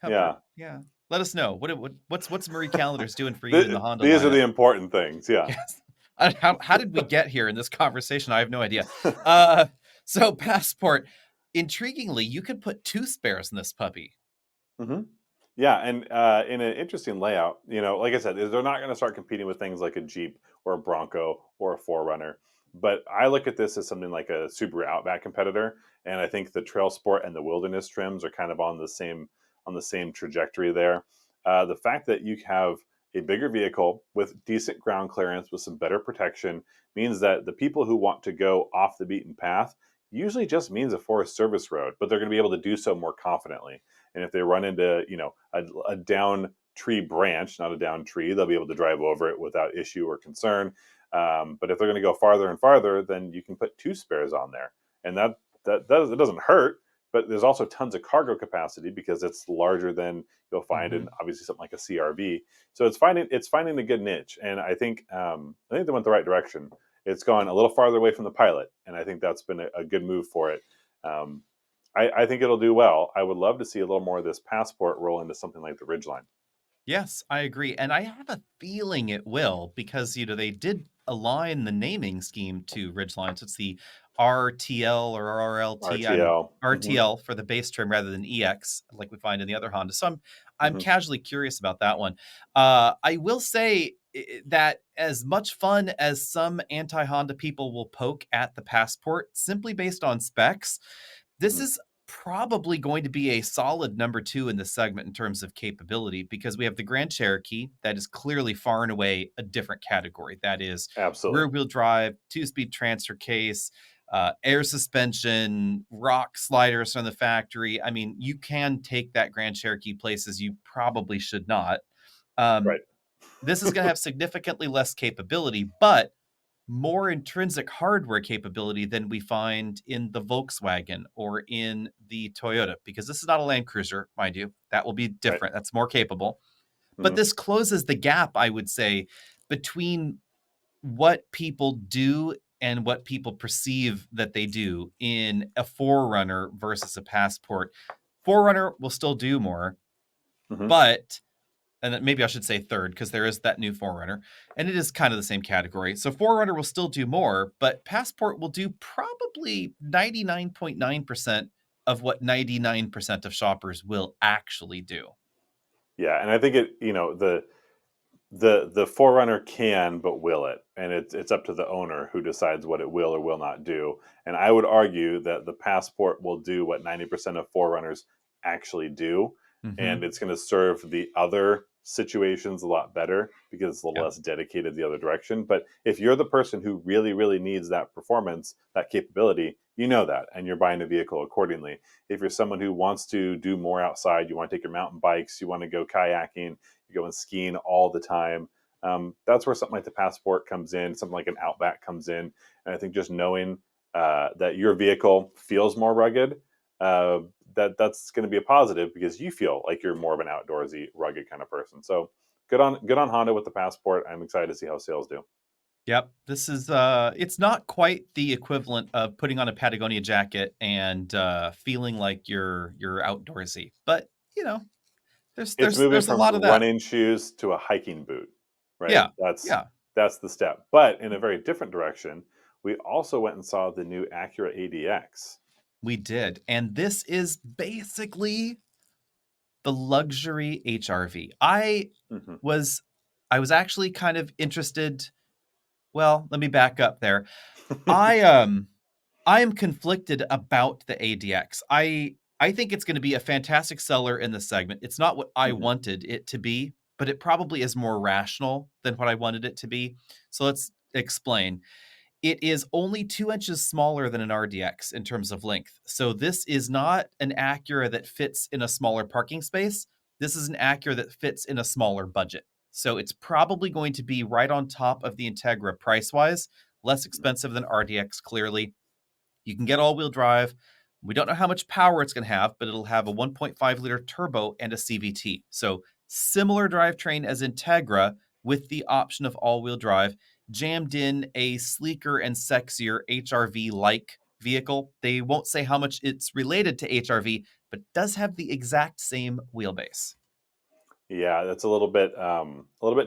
Comfort. Yeah. Yeah. Let us know. What's Marie Callender's doing for you in the Honda These are lineup? the important things. Yeah. Yes. How did we get here in this conversation? I have no idea. Uh, so Passport, intriguingly, you could put 2 spares in this puppy. hmm Yeah, and in an interesting layout, like I said, they're not going to start competing with things like a Jeep or a Bronco or a 4Runner. But I look at this as something like a Subaru Outback competitor, and I think the Trail Sport and the Wilderness trims are kind of on the same trajectory there. The fact that you have a bigger vehicle with decent ground clearance with some better protection means that the people who want to go off the beaten path usually just means a forest service road, but they're going to be able to do so more confidently. And if they run into, a down tree branch, not a down tree, they'll be able to drive over it without issue or concern. But if they're going to go farther and farther, then you can put 2 spares on there, and it doesn't hurt. But there's also tons of cargo capacity because it's larger than you'll find in Mhm. obviously something like a CRV. So it's finding a good niche, and I think they went the right direction. It's gone a little farther away from the Pilot, and I think that's been a good move for it. Um, I think it'll do well. I would love to see a little more of this Passport roll into something like the Ridgeline. Yes, I agree. And I have a feeling it will because, they did align the naming scheme to Ridgeline. So it's the RTL or RLT. RTL. RTL for the base trim rather than EX, like we find in the other Honda. So I'm Hmm. casually curious about that one. I will say that as much fun as some anti-Honda people will poke at the Passport simply based on specs, this Hmm. is probably going to be a solid number 2 in this segment in terms of capability because we have the Grand Cherokee that is clearly far and away a different category. That is Absolutely. rear-wheel drive, 2-speed transfer case, air suspension, rock sliders from the factory. I mean, you can take that Grand Cherokee places you probably should not. Right. This is going to have significantly less capability, but more intrinsic hardware capability than we find in the Volkswagen or in the Toyota, because this is not a Land Cruiser, mind you. That will be Right. different. That's more capable. But Hmm. this closes the gap, I would say, between what people do and what people perceive that they do in a Forerunner versus a Passport. Forerunner will still do more, Hmm. but and then maybe I should say third because there is that new Forerunner, and it is kind of the same category. So Forerunner will still do more, but Passport will do probably 99.9% of what 99% of shoppers will actually do. Yeah, and I think the Forerunner can, but will it? And it's up to the owner who decides what it will or will not do. And I would argue that the Passport will do what 90% of Forerunners actually do, Mm-hmm. and it's going to serve the other situations a lot better because it's a little Yeah. less dedicated the other direction. But if you're the person who really, really needs that performance, that capability, you know that, and you're buying a vehicle accordingly. If you're someone who wants to do more outside, you want to take your mountain bikes, you want to go kayaking, you're going skiing all the time. That's where something like the Passport comes in, something like an Outback comes in. And I think just knowing that your vehicle feels more rugged, that's going to be a positive because you feel like you're more of an outdoorsy, rugged kind of person. So good on Honda with the Passport. I'm excited to see how sales do. Yep. This is it's not quite the equivalent of putting on a Patagonia jacket and feeling like you're outdoorsy. But, there's It's there's moving there's a from lot of that. running shoes to a hiking boot, right? Yeah. That's Yeah. that's the step. But in a very different direction, we also went and saw the new Acura ADX. We did. And this is basically the luxury HRV. Hmm. Was I was actually kind of interested. Well, let me back up there. I I am conflicted about the ADX. I think it's going to be a fantastic seller in the segment. It's not what I Hmm. wanted it to be, but it probably is more rational than what I wanted it to be. So let's explain. It is only 2 inches smaller than an RDX in terms of length. So this is not an Acura that fits in a smaller parking space. This is an Acura that fits in a smaller budget. So it's probably going to be right on top of the Integra price-wise, less expensive than RDX clearly. You can get all-wheel drive. We don't know how much power it's going to have, but it'll have a 1.5-liter turbo and a CVT. So similar drivetrain as Integra with the option of all-wheel drive, jammed in a sleeker and sexier HRV-like vehicle. They won't say how much it's related to HRV, but does have the exact same wheelbase. Yeah, that's a little bit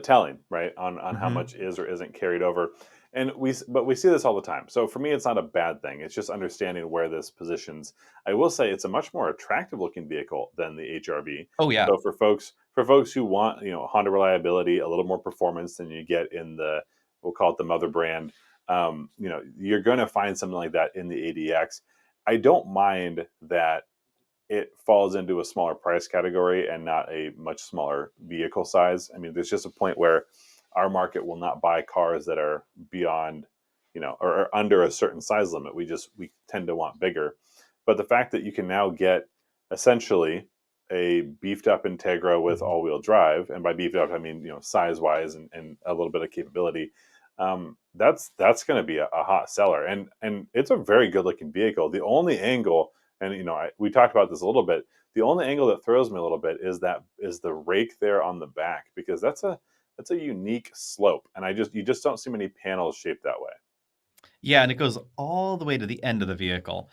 telling, right? On how Mm-hmm. much is or isn't carried over. And but we see this all the time. So for me, it's not a bad thing. It's just understanding where this positions. I will say it's a much more attractive looking vehicle than the HRV. Oh, yeah. So for folks who want, Honda reliability, a little more performance than you get in we'll call it the mother brand. You're going to find something like that in the ADX. I don't mind that it falls into a smaller price category and not a much smaller vehicle size. I mean, there's just a point where our market will not buy cars that are beyond, or under a certain size limit. We tend to want bigger. But the fact that you can now get essentially a beefed up Integra with Mhm. all wheel drive, and by beefed up I mean size wise and a little bit of capability, that's going to be a hot seller, and it's a very good looking vehicle. The only angle, and we talked about this a little bit. The only angle that throws me a little bit is the rake there on the back, because that's a unique slope, and you just don't see many panels shaped that way. Yeah, and it goes all the way to the end of the vehicle.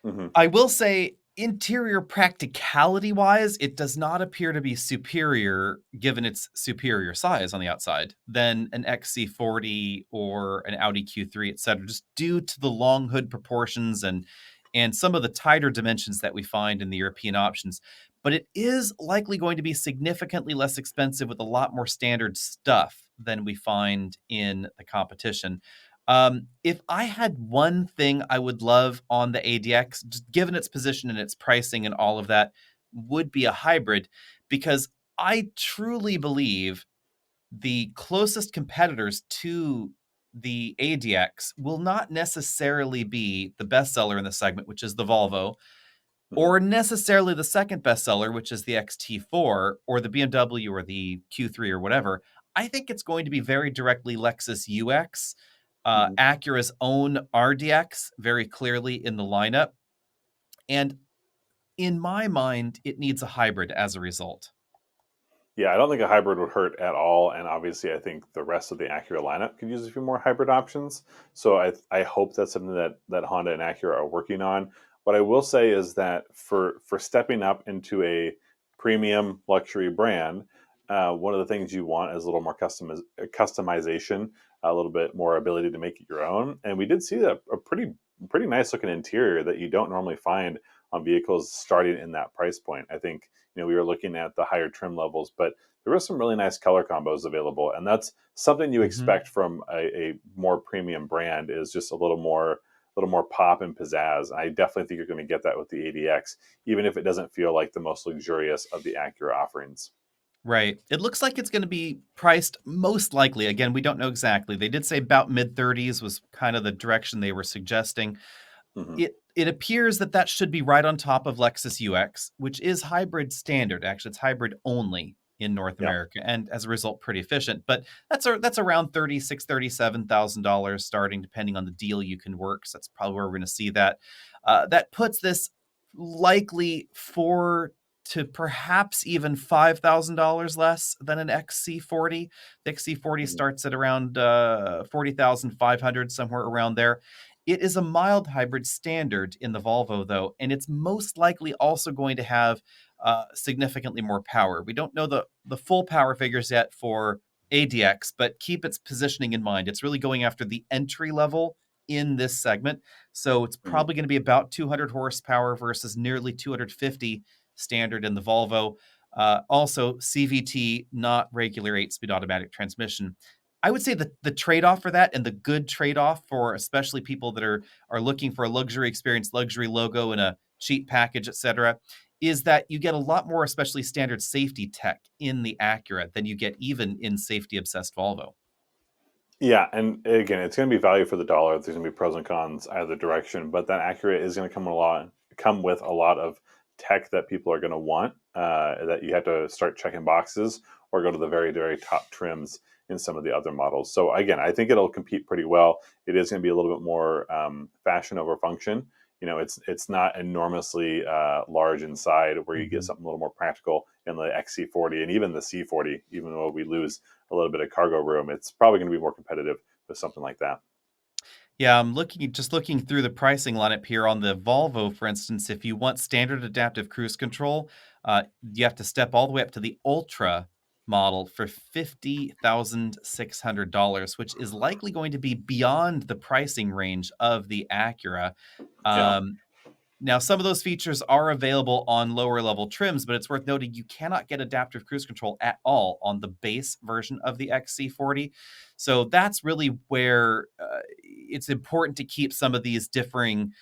Hmm. I will say Interior practicality wise, it does not appear to be superior, given its superior size on the outside, than an XC40 or an Audi Q3, etc., just due to the long hood proportions and some of the tighter dimensions that we find in the European options. But it is likely going to be significantly less expensive with a lot more standard stuff than we find in the competition. If I had one thing I would love on the ADX, just given its position and its pricing and all of that, would be a hybrid, because I truly believe the closest competitors to the ADX will not necessarily be the bestseller in the segment, which is the Volvo, Mhm. or necessarily the second bestseller, which is the XT4 or the BMW or the Q3 or whatever. I think it's going to be very directly Lexus UX, Mhm. Acura's own RDX, very clearly in the lineup. And in my mind, it needs a hybrid as a result. Yeah, I don't think a hybrid would hurt at all, and obviously, I think the rest of the Acura lineup could use a few more hybrid options. So I hope that's something that Honda and Acura are working on. What I will say is that for stepping up into a premium luxury brand, one of the things you want is a little more customization, a little bit more ability to make it your own. And we did see a pretty nice looking interior that you don't normally find on vehicles starting in that price point. I think we were looking at the higher trim levels, but there were some really nice color combos available, and that's something you Mhm. expect from a more premium brand, is just a little more pop and pizzazz. I definitely think you're going to get that with the ADX, even if it doesn't feel like the most luxurious of the Acura offerings. Right. It looks like it's going to be priced most likely. Again, we don't know exactly. They did say about mid 30s was kind of the direction they were suggesting. Hmm. It appears that that should be right on top of Lexus UX, which is hybrid standard. Actually, it's hybrid only in North Yeah. America, and as a result, pretty efficient. But that's around $37,000 starting, depending on the deal you can work. So that's probably where we're going to see that. That puts this likely 4 to perhaps even $5,000 less than an XC40. The XC40 Hmm. starts at around 40,500, somewhere around there. It is a mild hybrid standard in the Volvo, though, and it's most likely also going to have significantly more power. We don't know the full power figures yet for ADX, but keep its positioning in mind. It's really going after the entry level in this segment. So it's Hmm. probably going to be about 200 horsepower versus nearly 250 standard in the Volvo. Also, CVT, not regular 8-speed automatic transmission. I would say the trade-off for that, and the good trade-off for especially people that are looking for a luxury experience, luxury logo and a cheap package, etc., is that you get a lot more, especially standard safety tech in the Acura than you get even in safety-obsessed Volvo. Yeah, and again, it's going to be value for the dollar. There's going to be pros and cons either direction, but that Acura is going to come with a lot of tech that people are going to want. That you have to start checking boxes or go to the very very top trims in some of the other models. So again, I think it'll compete pretty well. It is going to be a little bit more fashion over function. It's not enormously large inside, where you get Mhm. something a little more practical in the XC40 and even the C40. Even though we lose a little bit of cargo room, it's probably going to be more competitive with something like that. Yeah, I'm looking through the pricing lineup here on the Volvo, for instance. If you want standard adaptive cruise control, you have to step all the way up to the Ultra model for $50,600, which is likely going to be beyond the pricing range of the Acura. Yeah. Um, Now, some of those features are available on lower level trims, but it's worth noting you cannot get adaptive cruise control at all on the base version of the XC40. So that's really where it's important to keep some of these differing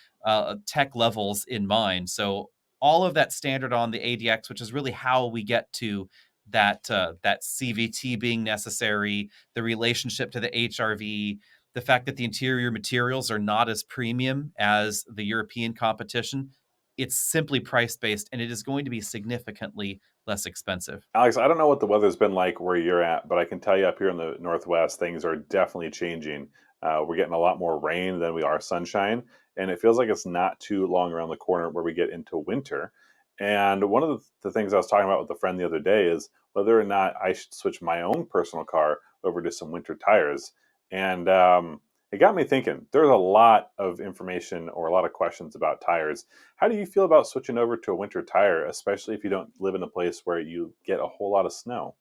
tech levels in mind. So all of that standard on the ADX, which is really how we get to that CVT being necessary, the relationship to the HRV, the fact that the interior materials are not as premium as the European competition. It's simply price based, and it is going to be significantly less expensive. Alex, I don't know what the weather's been like where you're at, but I can tell you up here in the Northwest, things are definitely changing. We're getting a lot more rain than we are sunshine, and it feels like it's not too long around the corner where we get into winter. And one of the things I was talking about with a friend the other day is whether or not I should switch my own personal car over to some winter tires. And It got me thinking. There's a lot of information or a lot of questions about tires. How do you feel about switching over to a winter tire, especially if you don't live in a place where you get a whole lot of snow?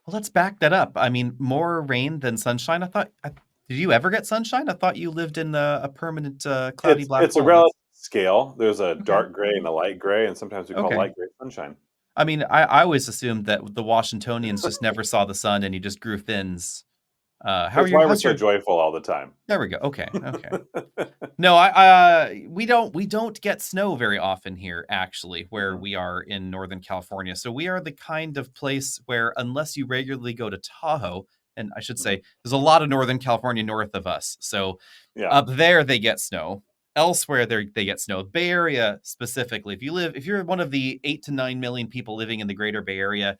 Well, let's back that up. I mean, more rain than sunshine. Did you ever get sunshine? I thought you lived in a permanent cloudy black It's a hole. relative scale. There's a Okay. dark gray and a light gray, and sometimes we call Okay. light gray sunshine. I mean, I always assumed that the Washingtonians just never saw the sun and he just grew fins. That's why we're How's so your? joyful all the time. There we go. Okay. Okay. No, we don't get snow very often here, actually, where Mhm, we are in Northern California. So we are the kind of place where, unless you regularly go to Tahoe, and I should mhm. say, there's a lot of Northern California north of us. So Yeah. up there they get snow. Elsewhere they get snow. Bay Area specifically, if you're one of the 8 to 9 million people living in the Greater Bay Area,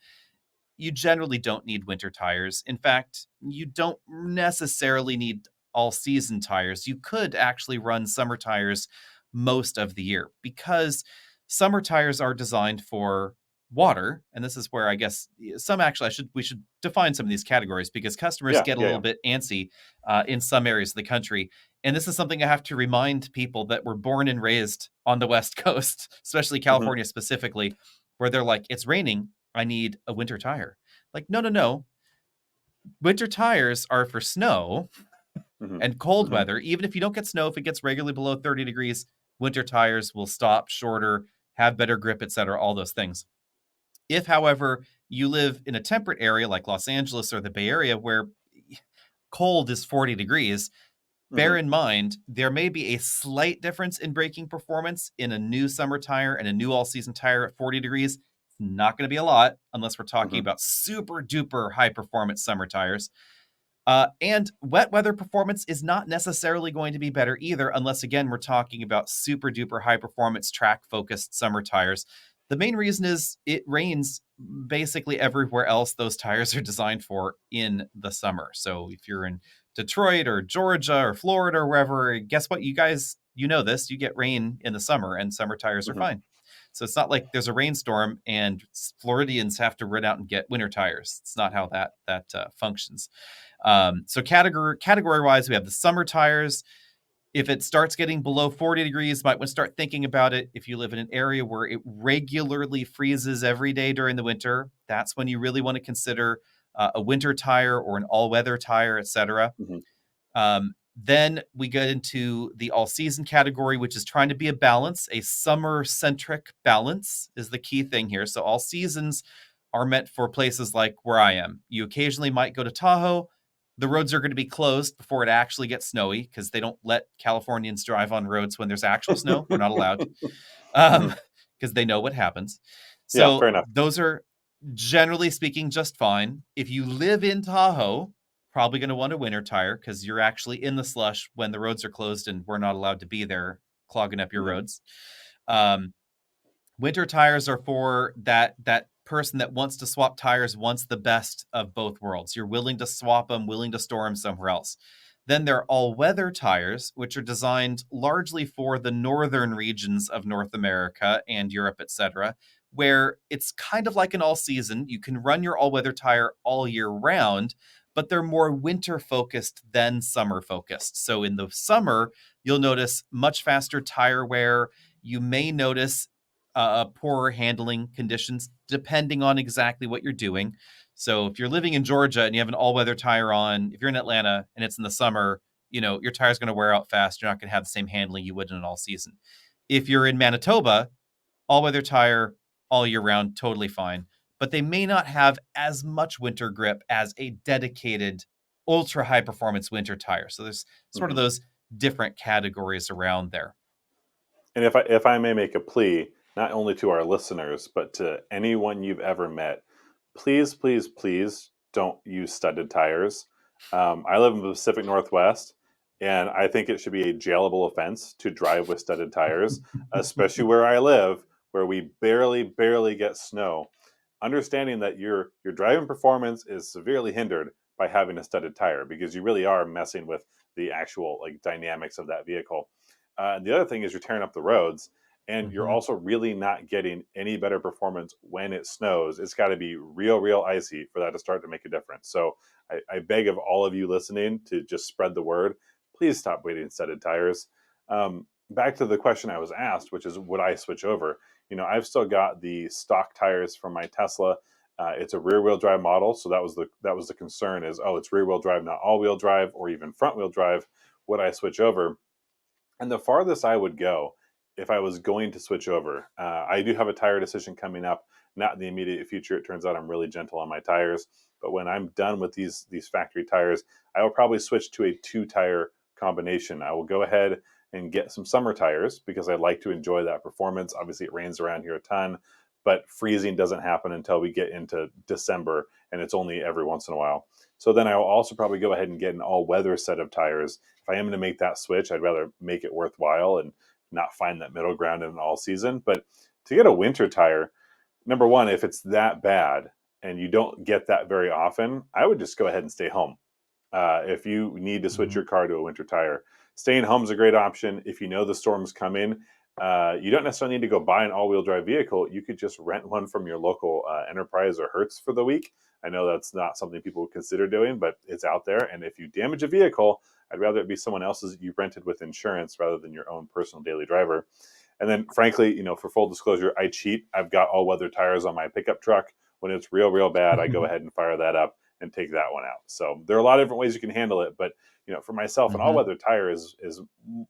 you generally don't need winter tires. In fact, you don't necessarily need all season tires. You could actually run summer tires most of the year because summer tires are designed for water. And this is where I guess we should define some of these categories because customers Yeah. get a Yeah. little Yeah. bit antsy in some areas of the country. And this is something I have to remind people that were born and raised on the West Coast, especially Mhm, California specifically, where they're like, it's raining. I need a winter tire. Like, no, no, no. Winter tires are for snow mhm, and cold mhm, weather. Even if you don't get snow, if it gets regularly below 30 degrees, winter tires will stop shorter, have better grip, etc., all those things. If, however, you live in a temperate area like Los Angeles or the Bay Area where cold is 40 degrees, bear mhm, in mind there may be a slight difference in braking performance in a new summer tire and a new all-season tire at 40 degrees. It's not going to be a lot unless we're talking mhm, about super duper high performance summer tires. And wet weather performance is not necessarily going to be better either, unless, again, we're talking about super duper high performance track focused summer tires. The main reason is it rains basically everywhere else those tires are designed for in the summer. So if you're in Detroit or Georgia or Florida or wherever, guess what? You know this, you get rain in the summer and summer tires are mhm. fine. So it's not like there's a rainstorm and Floridians have to run out and get winter tires. It's not how that functions. So category wise, we have the summer tires. If it starts getting below 40 degrees, might want to start thinking about it. If you live in an area where it regularly freezes every day during the winter, that's when you really want to consider a winter tire or an all-weather tire, etc. Mhm. Then we get into the all-season category, which is trying to be a balance. A summer-centric balance is the key thing here. So all seasons are meant for places like where I am. You occasionally might go to Tahoe. The roads are going to be closed before it actually gets snowy because they don't let Californians drive on roads when there's actual snow. We're not allowed Mhm. because they know what happens. Yeah, fair So enough. those are generally speaking just fine. If you live in Tahoe, probably going to want a winter tire because you're actually in the slush when the roads are closed and we're not allowed to be there clogging up your Mhm, roads. Um, Winter tires are for that person that wants to swap tires, wants the best of both worlds. You're willing to swap them, willing to store them somewhere else. Then there are all-weather tires, which are designed largely for the northern regions of North America and Europe, etc., where it's kind of like an all-season. You can run your all-weather tire all year round, but they're more winter-focused than summer-focused. So in the summer, you'll notice much faster tire wear. You may notice poorer handling conditions, depending on exactly what you're doing. So if you're living in Georgia and you have an all-weather tire on, if you're in Atlanta and it's in the summer, your tire's going to wear out fast. You're not going to have the same handling you would in an all season. If you're in Manitoba, all-weather tire all year round, totally fine. But they may not have as much winter grip as a dedicated ultra high performance winter tire. So there's sort of mhm. those different categories around there. And if I may make a plea, not only to our listeners, but to anyone you've ever met, please, please, please don't use studded tires. I live in the Pacific Northwest, and I think it should be a jailable offense to drive with studded tires, especially where I live, where we barely, barely get snow. Understanding that your driving performance is severely hindered by having a studded tire because you really are messing with the actual like dynamics of that vehicle. The other thing is you're tearing up the roads, and you're Mhm. also really not getting any better performance when it snows. It's got to be real, real icy for that to start to make a difference. So I beg of all of you listening to just spread the word. please stop weighting studded tires. Back to the question I was asked, which is, would I switch over? I've still got the stock tires from my Tesla. It's a rear wheel drive model. So that was the concern is, oh, it's rear wheel drive, not all wheel drive or even front wheel drive. Would I switch over? And the farthest I would go if I was going to switch over, I do have a tire decision coming up, not in the immediate future. It turns out I'm really gentle on my tires. But when I'm done with these factory tires, I will probably switch to a 2-tire combination. I will go ahead and get some summer tires because I like to enjoy that performance. Obviously, it rains around here a ton, but freezing doesn't happen until we get into December, and it's only every once in a while. So then I will also probably go ahead and get an all-weather set of tires. If I am going to make that switch, I'd rather make it worthwhile and not find that middle ground in an all season. But to get a winter tire, number one, if it's that bad and you don't get that very often, I would just go ahead and stay home. If you need to switch your car to a winter tire, staying home is a great option. If you know the storm's coming, you don't necessarily need to go buy an all-wheel drive vehicle. You could just rent one from your local Enterprise or Hertz for the week. I know that's not something people would consider doing, but it's out there. And if you damage a vehicle, I'd rather it be someone else's that you rented with insurance rather than your own personal daily driver. And then, frankly, for full disclosure, I cheat. I've got all-weather tires on my pickup truck. When it's real, real bad, I go ahead and fire that up and take that one out. So there are a lot of different ways you can handle it. But, for myself, an all-weather tire is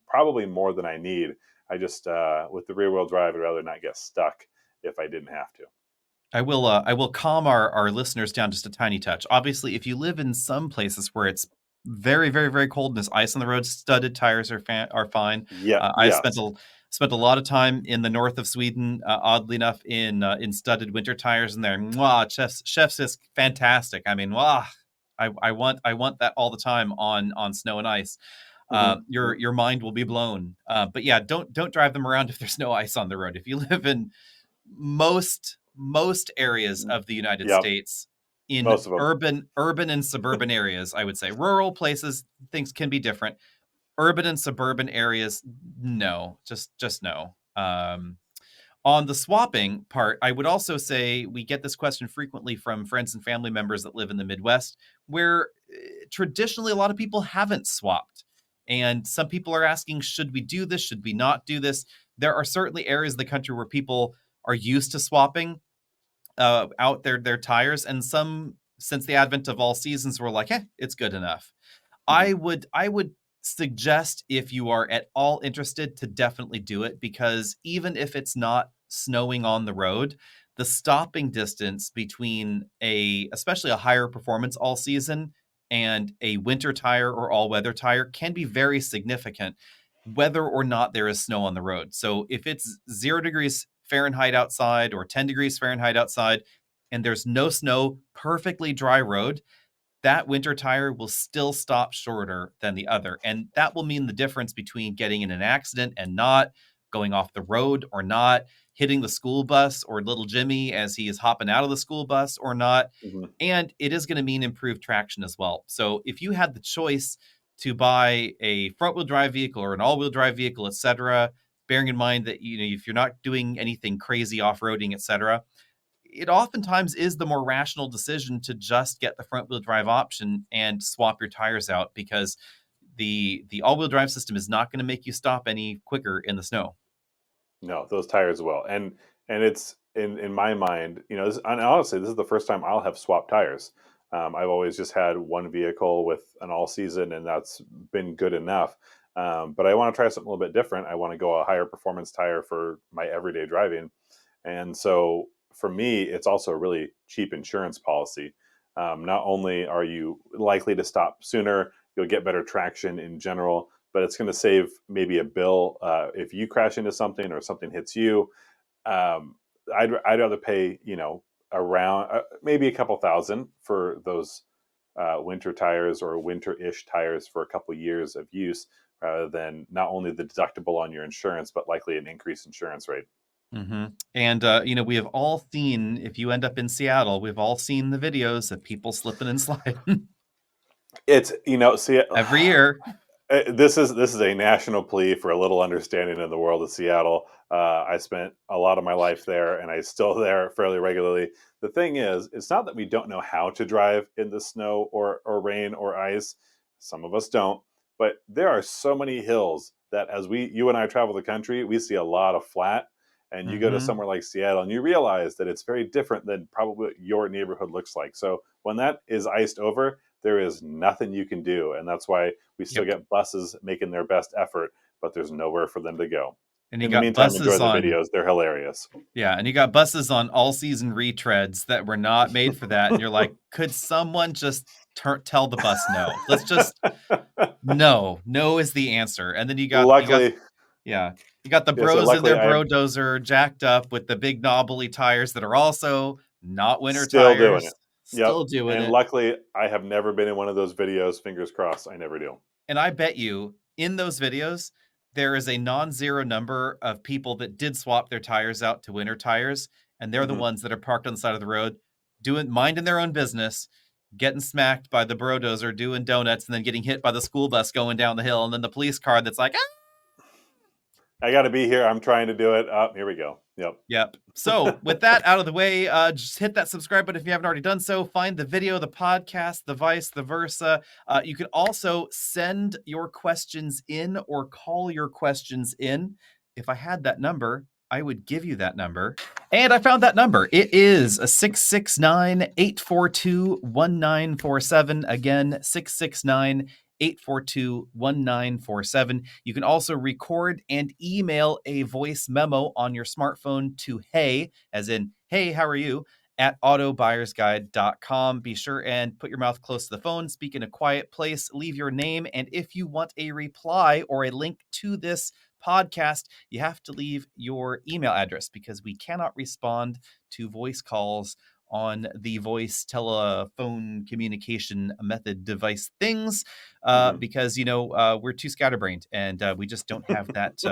probably more than I need. I just, with the rear-wheel drive, I'd rather not get stuck if I didn't have to. I will calm our listeners down just a tiny touch. Obviously, if you live in some places where it's very, very, very cold and there's ice on the road, studded tires are fine. Yeah, I yes. spent a lot of time in the north of Sweden, oddly enough, in studded winter tires, and they're chef's is fantastic. I mean, I want that all the time on snow and ice. Your mind will be blown. But yeah, don't drive them around if there's no ice on the road. If you live in most areas of the United States, in urban and suburban areas, I would say. Rural places, things can be different. Urban and suburban areas, no, just no. On the swapping part, I would also say we get this question frequently from friends and family members that live in the Midwest, where traditionally a lot of people haven't swapped. And some people are asking, should we do this? Should we not do this? There are certainly areas of the country where people are used to swapping out their tires, and some, since the advent of all seasons, were like, it's good enough. I would suggest, if you are at all interested, to definitely do it, because even if it's not snowing on the road, the stopping distance between especially a higher performance all season and a winter tire or all-weather tire can be very significant, whether or not there is snow on the road. So if it's 0 degrees Fahrenheit outside or 10 degrees Fahrenheit outside and there's no snow, perfectly dry road, that winter tire will still stop shorter than the other. And that will mean the difference between getting in an accident and not, going off the road or not, hitting the school bus or little Jimmy as he is hopping out of the school bus or not. And it is going to mean improved traction as well. So if you had the choice to buy a front-wheel drive vehicle or an all-wheel drive vehicle, etc., bearing in mind that if you're not doing anything crazy off-roading, etc., it oftentimes is the more rational decision to just get the front-wheel drive option and swap your tires out, because the all-wheel drive system is not going to make you stop any quicker in the snow. No, those tires will, and it's in my mind, and honestly, this is the first time I'll have swapped tires. I've always just had one vehicle with an all season, and that's been good enough. But I want to try something a little bit different. I want to go a higher performance tire for my everyday driving, and so for me, it's also a really cheap insurance policy. Not only are you likely to stop sooner, you'll get better traction in general, but it's going to save maybe a bill if you crash into something or something hits you. I'd rather pay, around maybe a couple $1,000 for those winter tires or winter-ish tires for a couple years of use, rather than not only the deductible on your insurance, but likely an increased insurance rate. And, we have all seen, if you end up in Seattle, we've all seen the videos of people slipping and sliding. It's, see, every year. This is a national plea for a little understanding of the world of Seattle. I spent a lot of my life there, and I'm still there fairly regularly. The thing is, it's not that we don't know how to drive in the snow or rain or ice. Some of us don't, But there are so many hills that as you and I travel the country, we see a lot of flat. And you go to somewhere like Seattle and you realize that it's very different than probably what your neighborhood looks like. So when that is iced over, there is nothing you can do. And that's why we still get buses making their best effort, but there's nowhere for them to go. And you In got the meantime, buses enjoy the on videos. They're hilarious. Yeah, and you got buses on all-season retreads that were not made for that. And you're like, could someone just tell the bus no? Let's just no is the answer. And then you got you got the bros in their bro-dozer jacked up with the big knobbly tires that are also not winter still tires. Doing it. Still doing it. And luckily, I have never been in one of those videos. Fingers crossed, I never do. And I bet you in those videos, there is a non-zero number of people that did swap their tires out to winter tires. And they're the ones that are parked on the side of the road, minding their own business, getting smacked by the bro-dozer, doing donuts, and then getting hit by the school bus going down the hill. And then the police car that's like, I got to be here. I'm trying to do it. Here we go. Yep. So with that out of the way, just hit that subscribe button if you haven't already done so. Find the video, the podcast, the vice, the versa. You can also send your questions in or call your questions in. If I had that number, I would give you that number. And I found that number. It is a 669-842-1947. Again, 669-842-1947. You can also record and email a voice memo on your smartphone to hey, as in, hey, how are you, at autobuyersguide.com. Be sure and put your mouth close to the phone, speak in a quiet place, leave your name, and if you want a reply or a link to this podcast, you have to leave your email address because we cannot respond to voice calls on the voice telephone communication method device things because, we're too scatterbrained and we just don't have that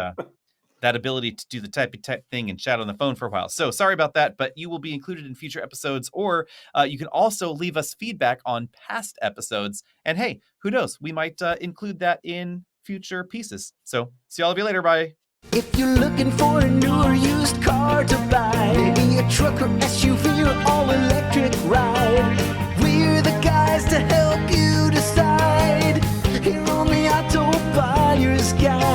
that ability to do the type thing and chat on the phone for a while. So sorry about that, but you will be included in future episodes, or you can also leave us feedback on past episodes. And hey, who knows? We might include that in future pieces. So see all of you later. Bye. If you're looking for a new or used car to buy, maybe a truck or SUV or all-electric ride, we're the guys to help you decide. Here on the Auto Buyer's Guide.